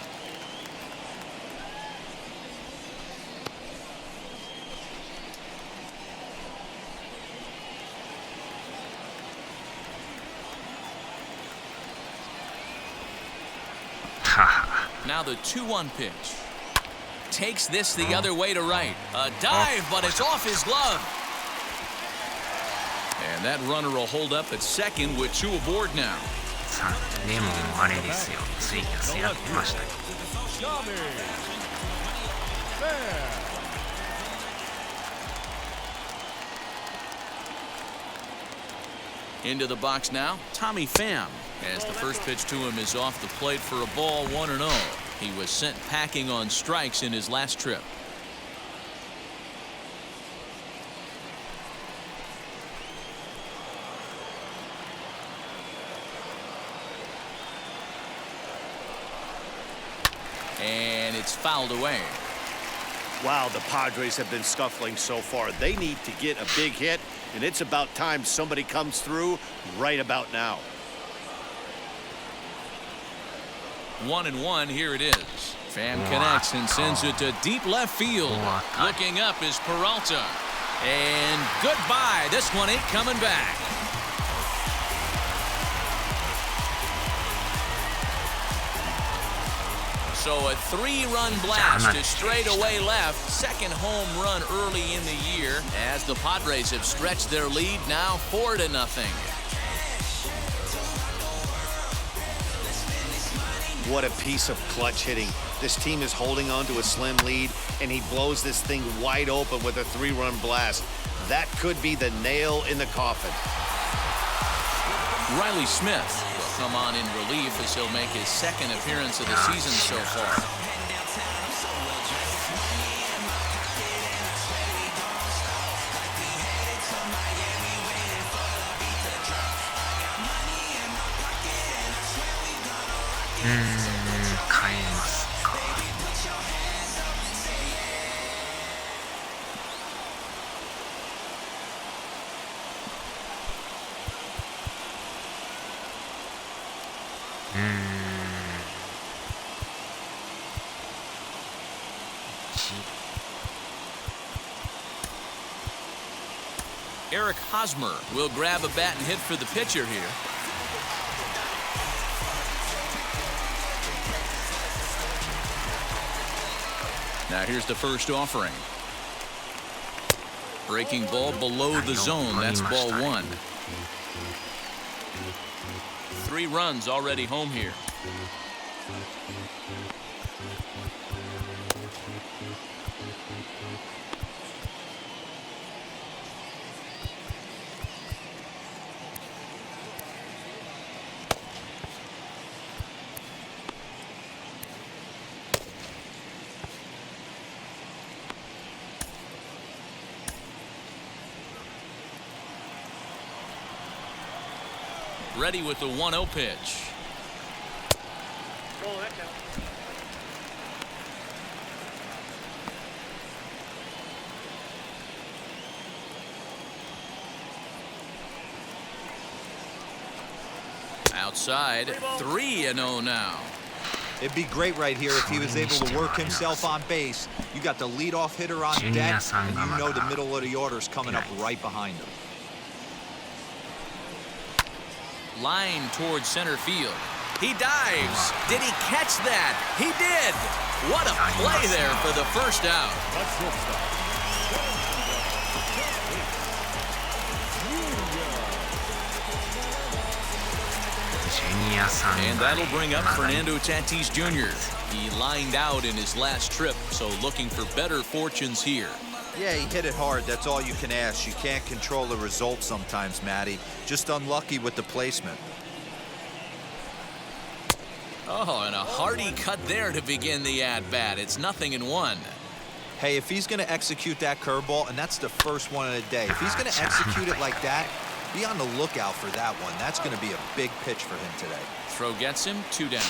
S1: Now the 2-1 pitch. Takes this the other way to right. A dive, but it's off his glove. And that runner will hold up at second with 2 aboard now.
S11: でもあれですよ、ツイキャスやってましたよ。
S1: Into the box now, Tommy Pham, as the first pitch to him is off the plate for a ball 1-0. He was sent packing on strikes in his last trip. And it's fouled away.
S2: Wow, the Padres have been scuffling so far. They need to get a big hit, and it's about time somebody comes through right about now.
S1: 1-1, here it is. Pham connects and sends it to deep left field. Looking up is Peralta. And goodbye. This one ain't coming back. So a 3-run blast to straightaway left. Second home run early in the year as the Padres have stretched their lead now 4-0.
S2: What a piece of clutch hitting. This team is holding on to a slim lead, and he blows this thing wide open with a 3-run blast. That could be the nail in the coffin.
S1: Riley Smith will come on in relief as he'll make his second appearance of the season so far. Eric Hosmer will grab a bat and hit for the pitcher here. Now here's the first offering. Breaking ball below the zone. That's ball 1. 3 runs already home here. Ready with the 1-0 pitch. Outside, 3-0 now.
S3: It'd be great right here if he was able to work himself on base. You got the leadoff hitter on deck, and you know the middle of the order's coming up right behind him.
S1: Line towards center field. He dives. Did he catch that? He did. What a play there for the first out. And that'll bring up Fernando Tatis Jr. He lined out in his last trip, so looking for better fortunes here.
S3: Yeah, he hit it hard. That's all you can ask. You can't control the result sometimes, Matty. Just unlucky with the placement.
S1: Oh, and a hearty cut there to begin the at-bat. It's 0-1.
S3: Hey, if he's going to execute that curveball, and that's the first one of the day, if he's going to execute it like that, be on the lookout for that one. That's going to be a big pitch for him today.
S1: Throw gets him, 2 down.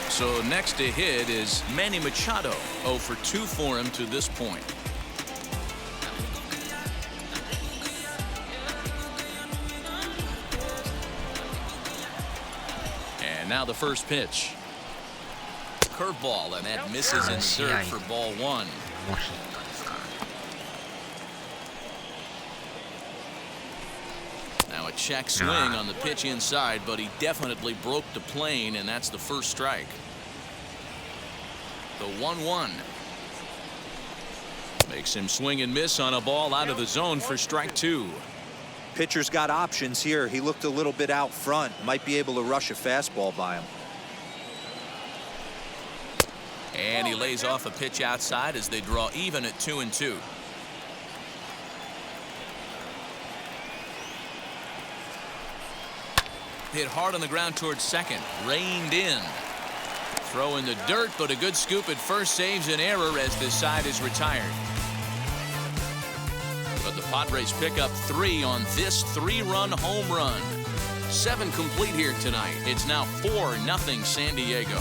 S1: So next to hit is Manny Machado. 0 for 2 for him to this point. And now the first pitch. Curveball, and that misses in the dirt for ball 1. Now a check swing on the pitch inside, but he definitely broke the plane, and that's the first strike. The 1-1. Makes him swing and miss on a ball out of the zone for strike 2.
S3: Pitcher's got options here. He looked a little bit out front. Might be able to rush a fastball by him.
S1: And he lays off a pitch outside as they draw even at 2-2. Hit hard on the ground towards second. Reined in. Throw in the dirt, but a good scoop at first saves an error as this side is retired. Padres pick up 3 on this 3-run home run. 7 complete here tonight. It's now 4-0 San Diego.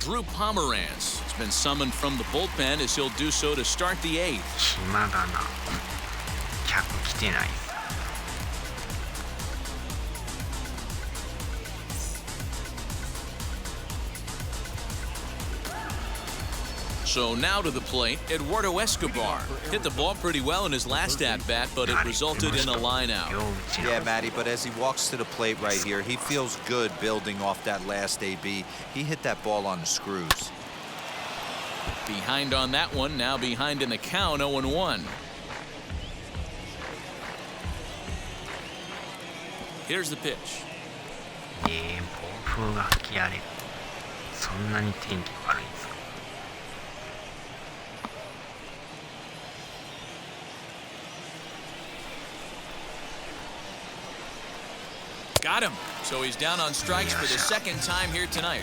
S1: Drew Pomerantz has been summoned from the bullpen as he'll do so to start the 8th.
S11: 暇だな。客来てない。
S1: So now to the plate, Eduardo Escobar. Hit the ball pretty well in his last at-bat, but it resulted in a line-out.
S3: Yeah, Matty, but as he walks to the plate right here, he feels good building off that last AB. He hit that ball on the screws.
S1: Behind on that one, now behind in the count, 0-1. Here's the pitch.
S11: 暴風が吹き荒れる。そんなに天気悪いんですか。
S1: Got him. So he's down on strikes for the second time here tonight.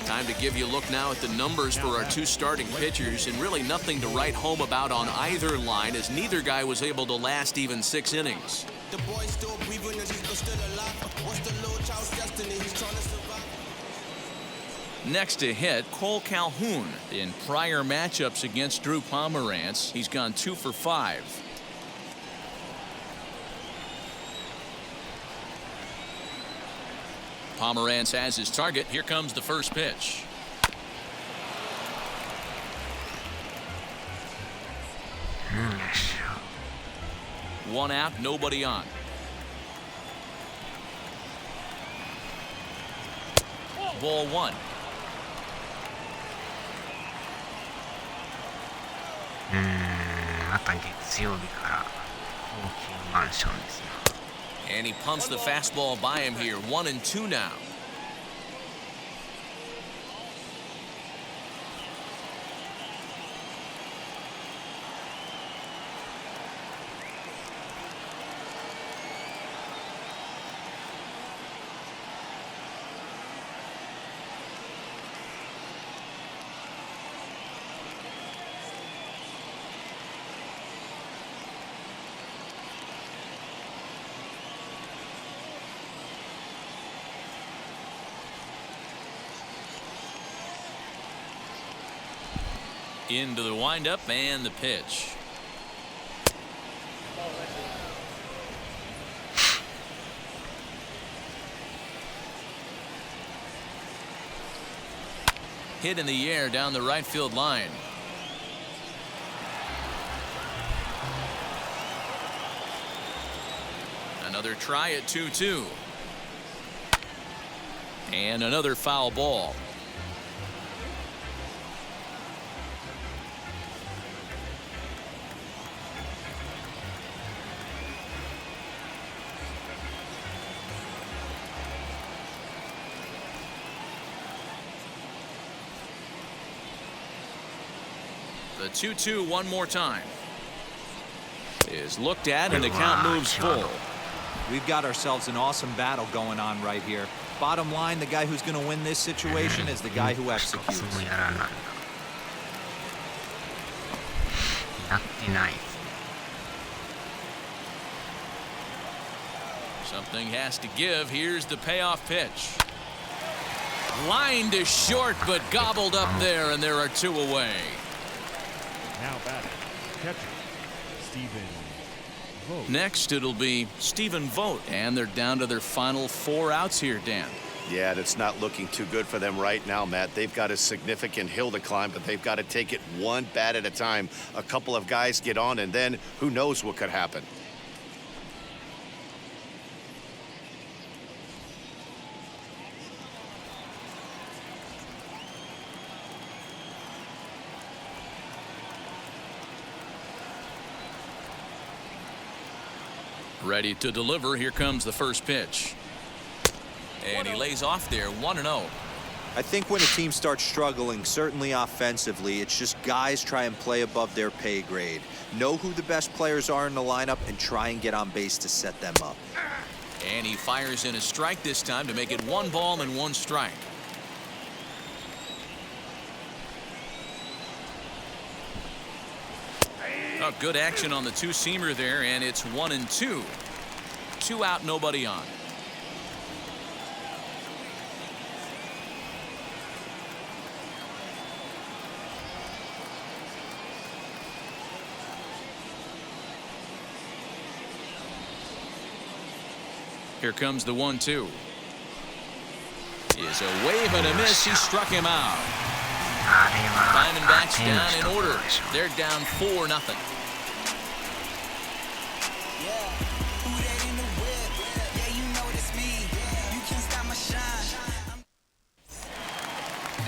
S1: Time to give you a look now at the numbers for our 2 starting pitchers, and really nothing to write home about on either line, as neither guy was able to last even 6 innings. Next to hit, Cole Calhoun. In prior matchups against Drew Pomerantz, he's gone 2 for 5. Pomerantz has his target. Here comes the first pitch. One out, nobody on. Ball 1. And he pumps the fastball by him here. 1-2 now. Into the windup and the pitch. Hit in the air down the right field line. Another try at 2-2. And another foul ball. The 2-2 one more time is looked at, and the count moves full.
S3: We've got ourselves an awesome battle going on right here. Bottom line, the guy who's going to win this situation is the guy who executes.
S1: Something has to give. Here's the payoff pitch. Line to short, but gobbled up there, and there are 2 away.
S5: Now batting, catcher, Stephen Vogt.
S1: Next, it'll be Stephen Vogt, and they're down to their final 4 outs here, Dan.
S2: Yeah, it's not looking too good for them right now, Matt. They've got a significant hill to climb, but they've got to take it one bat at a time. A couple of guys get on, and then who knows what could happen.
S1: Ready to deliver. Here comes the first pitch. And he lays off there, 1-0.
S3: I think when a team starts struggling, certainly offensively, it's just guys try and play above their pay grade. Know who the best players are in the lineup and try and get on base to set them up.
S1: And he fires in a strike this time to make it 1 ball and 1 strike. Oh, good action on the two-seamer there, and it's 1-2. 2 out, nobody on. Here comes the 1-2. Is a wave and a miss. He struck him out. Diamondbacks down in order. They're down 4-0.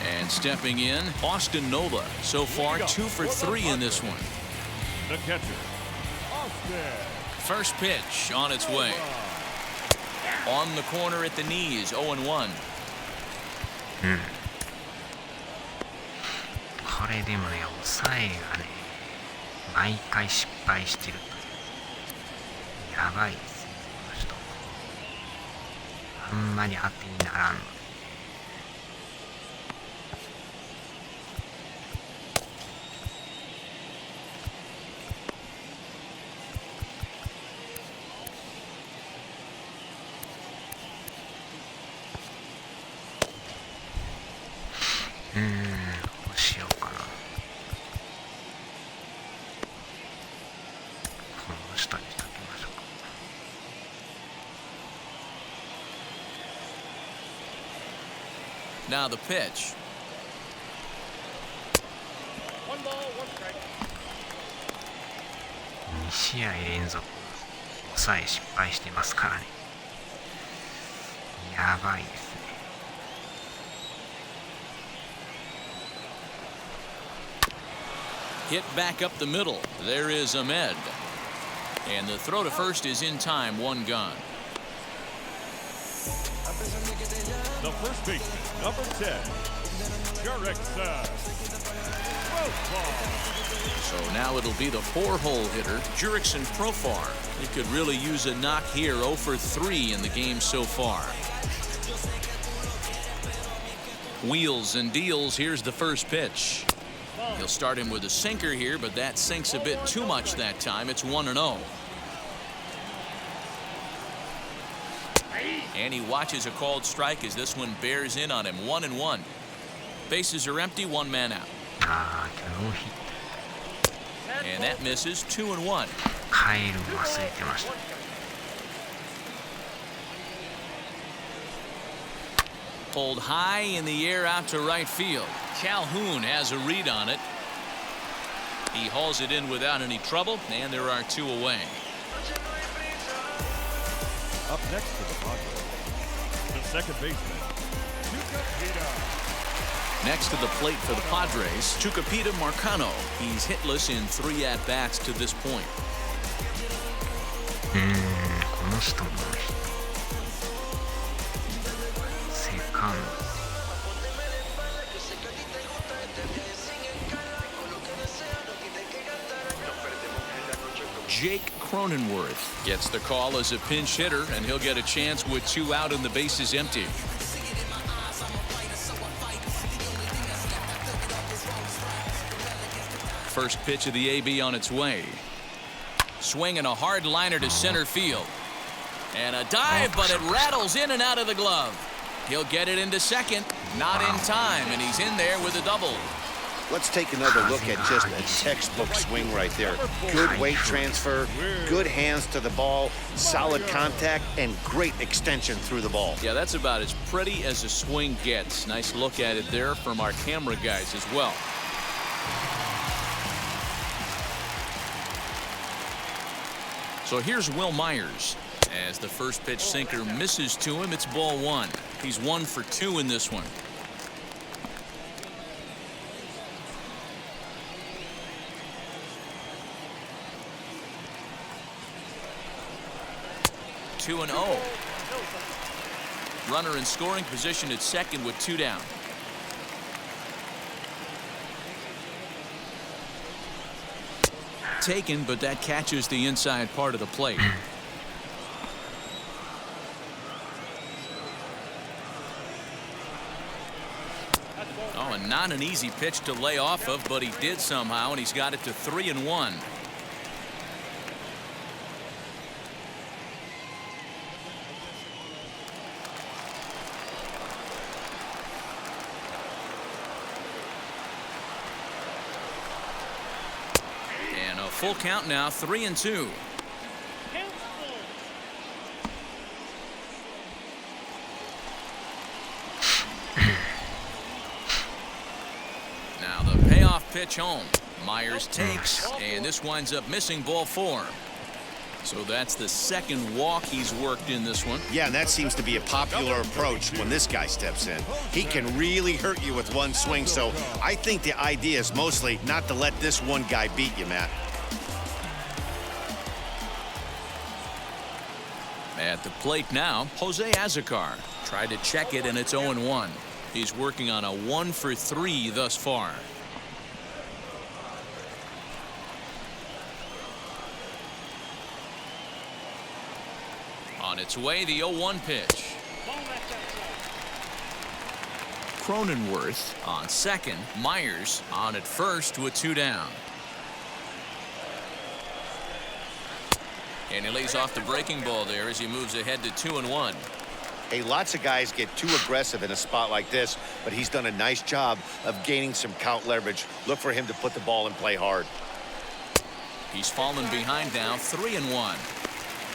S1: And stepping in, Austin Nova. So far, 2 for 3 in this one.
S5: The catcher, Austin.
S1: First pitch on its way. On the corner at the knees, 0-1.
S11: これでもね、抑えがね、毎回失敗してる。やばいですね、この人。あんまり当てにならんので。どうしようかな。この下にしときましょうか。
S1: Now the pitch.
S10: 1 ball, 1 strike.
S11: 2試合連続抑え失敗してますからね。やばいですね。
S1: Hit back up the middle. There is Ahmed. And the throw to first is in time, 1 gone.
S5: The first baseman, number 10, Jurickson.
S1: So now it'll be the 4-hole hitter, Jurickson Profar. He could really use a knock here, 0 for 3 in the game so far. Wheels and deals. Here's the first pitch. He'll start him with a sinker here, but that sinks a bit too much that time. It's 1-0. And he watches a called strike as this one bears in on him. 1-1. Bases are empty, 1 man out. And that misses. 2-1.
S11: カエル忘れてました。
S1: Pulled high in the air out to right field. Calhoun has a read on it. He hauls it in without any trouble, and there are 2 away.
S5: Up next to the Padres, the second baseman, Tucupita.
S1: Next to the plate for the Padres, Tucupita Marcano. He's hitless in 3 at-bats to this point.
S11: この人もセカンド。
S1: Jake Cronenworth gets the call as a pinch hitter, and he'll get a chance with 2 out and the bases empty. First pitch of the AB on its way. Swinging a hard liner to center field. And a dive, but it rattles in and out of the glove. He'll get it into second. Not in time, and he's in there with a double.
S2: Let's take another look at just a textbook swing right there. Good weight transfer, good hands to the ball, solid contact, and great extension through the ball.
S1: Yeah, that's about as pretty as a swing gets. Nice look at it there from our camera guys as well. So here's Will Myers. As the first pitch sinker misses to him, it's ball 1. He's 1 for 2 in this one. 2-0. Runner in scoring position at second with 2 down. Taken, but that catches the inside part of the plate. Oh, and not an easy pitch to lay off of, but he did somehow, and he's got it to 3-1. And a full count now, 3-2. Now the payoff pitch home. Myers takes, and this winds up missing ball 4. So that's the second walk he's worked in this one.
S2: Yeah, and that seems to be a popular approach when this guy steps in. He can really hurt you with one swing, so I think the idea is mostly not to let this one guy beat you, Matt.
S1: At the plate now, Jose Azocar tried to check it, and it's 0-1. He's working on a 1-for-3 thus far. On its way, the 0-1 pitch. Cronenworth on second. Myers on at first with 2 down. And he lays off the breaking ball there as he moves ahead to 2-1.
S2: Hey, lots of guys get too aggressive in a spot like this, but he's done a nice job of gaining some count leverage. Look for him to put the ball and play hard.
S1: He's fallen behind now, 3-1.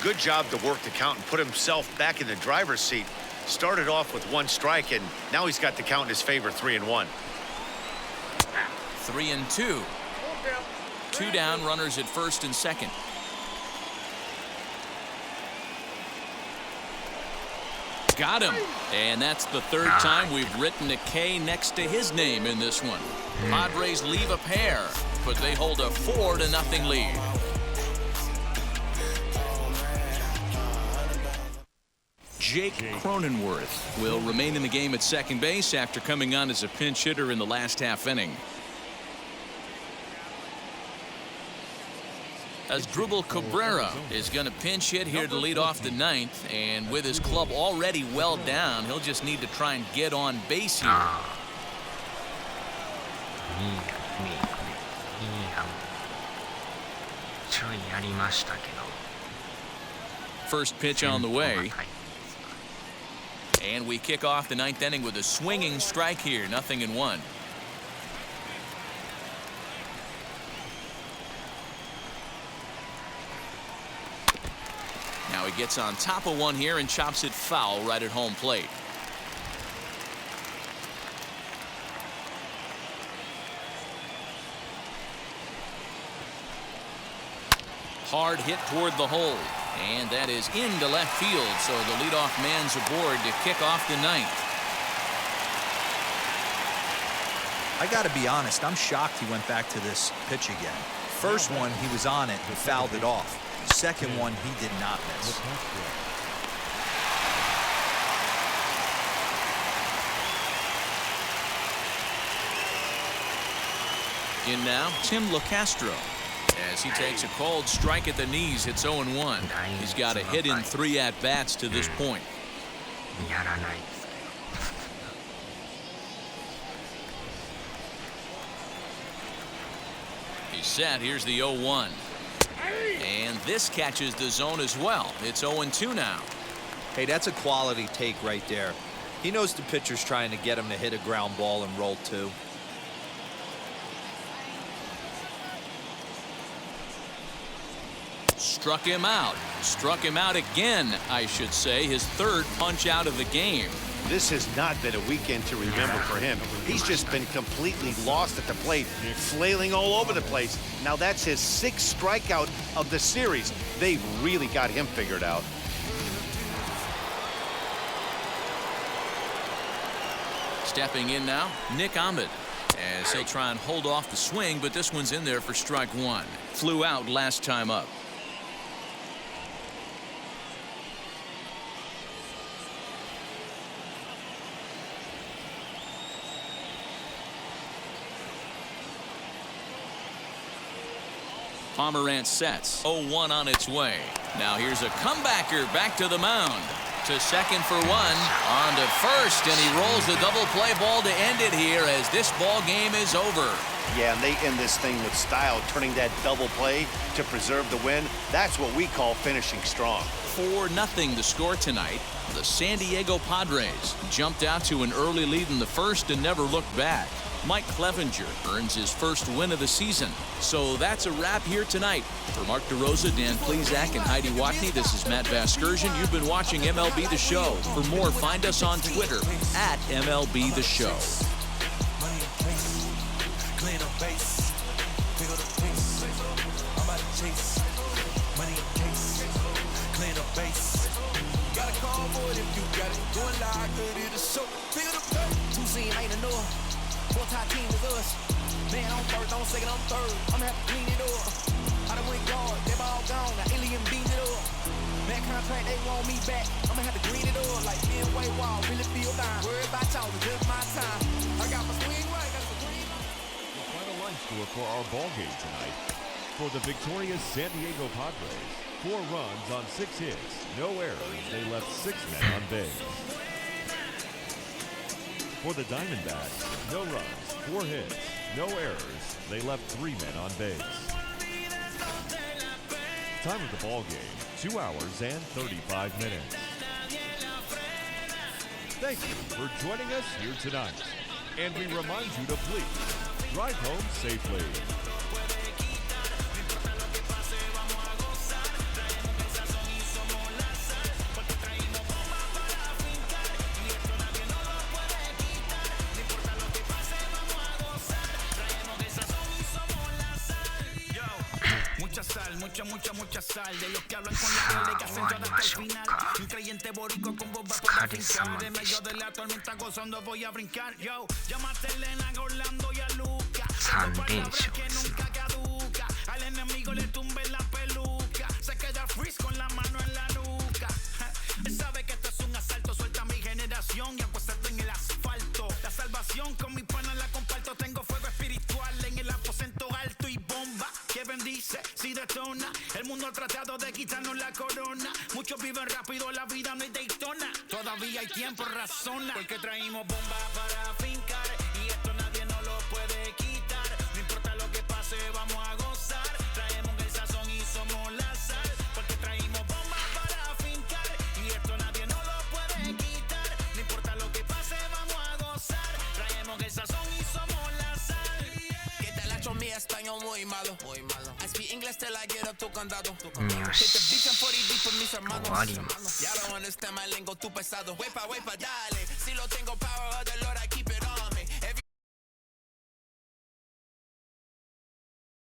S2: Good job to work the count and put himself back in the driver's seat. Started off with 1 strike, and now he's got the count in his favor, 3-1.
S1: 3-2. 2 down, runners at first and second. Got him. And that's the 3rd time we've written a K next to his name in this one. Padres leave a pair, but they hold a 4-0 lead. Jake Cronenworth will remain in the game at second base after coming on as a pinch hitter in the last half inning. Asdrubal Cabrera is going to pinch hit here to lead off the 9th, and with his club already well down, he'll just need to try and get on base here. First pitch on the way. And we kick off the 9th inning with a swinging strike here, 0-1. Now he gets on top of one here and chops it foul right at home plate. Hard hit toward the hole. And that is into left field, so the leadoff man's aboard to kick off the 9th.
S3: I got to be honest, I'm shocked he went back to this pitch again. First one, he was on it and fouled it off. Second one, he did not miss.
S1: In now, Tim LeCastro. As he takes a cold strike at the knees, it's 0-1. He's got a hit in 3 at-bats to this point. He's set. Here's the 0-1. And this catches the zone as well. It's 0-2 now.
S3: Hey, that's a quality take right there. He knows the pitcher's trying to get him to hit a ground ball and roll 2.
S1: Struck him out. Struck him out again, I should say. His 3rd punch out of the game.
S2: This has not been a weekend to remember for him. He's just been completely lost at the plate, flailing all over the place. Now that's his 6th strikeout of the series. They've really got him figured out.
S1: Stepping in now, Nick Ahmed. As he'll try and hold off the swing, but this one's in there for strike 1. Flew out last time up. Pomerantz sets. 0-1 on its way. Now here's a comebacker back to the mound. To second for one. On to first, and he rolls the double play ball to end it here as this ball game is over.
S2: Yeah, and they end this thing with style, turning that double play to preserve the win. That's what we call finishing strong.
S1: 4-0 the score tonight. The San Diego Padres jumped out to an early lead in the first and never looked back. Mike Clevenger earns his first win of the season. So that's a wrap here tonight. For Mark DeRosa, Dan Plezak, and Heidi Watney, this is Matt Vasgersian. You've been watching MLB The Show. For more, find us on Twitter at MLB The Show.
S8: Got a call for it if you got it. Going live, good it is so. Figure the pay. 2 scene ain't enough. 4-tie team is us. Man, I'm first, I'm second, I'm third. I'ma have to clean it up. I done went guard, they all gone. Now alien beat it up. Man, contract, they want me back. I'ma have to green it up like Ben Way Wall. Really feel fine. Worry about y'all, it's just my time. I got my swing right, got the green line.
S5: The final line score for our ball game tonight. For the victorious San Diego Padres, 4 runs on 6 hits, no errors. They left 6 men on base. For the Diamondbacks, no runs, 4 hits, no errors. They left 3 men on base. Time of the ball game, 2 hours and 35 minutes. Thank you for joining us here tonight. And we remind you to please drive home safely.
S8: Mucha sal de los que hablan con la tele que hacen todo hasta el final. Un creyente boricua con bomba para fincar. En medio de la tormenta gozando voy a brincar. Yo, llámate a Elena, a Orlando y a Luca. Palabra que nunca caduca. Al enemigo le tumbe la peluca. Se queda freeze con la mano en la nuca. Él sabe que esto es un asalto. Suelta mi generación y acuéstate en el asfalto. La salvación con mi pana la comparto. Tengo fuego espiritual en el aposento alto y bomba que bendice si detona. El mundo ha tratado de quitarnos la corona. Muchos viven rápido, la vida no es Daytona. Todavía hay tiempo, razona. Porque traímos bombas para fincar. Y esto nadie nos lo puede quitar. No importa lo que pase, vamos a gozar. Traemos el sazón y somos la sal. Porque traímos bombas para fincar. Y esto nadie nos lo puede quitar. No importa lo que pase, vamos a gozar. Traemos el sazón y somos la sal. Que te la hecho mi español muy malo. Muy malo. I speak English till I get up to condado. Hit the beach and 40 deep with mis hermanos. Ya don't understand my lingo, tu pesado. Wepa, dale. Si lo tengo power of the Lord, I keep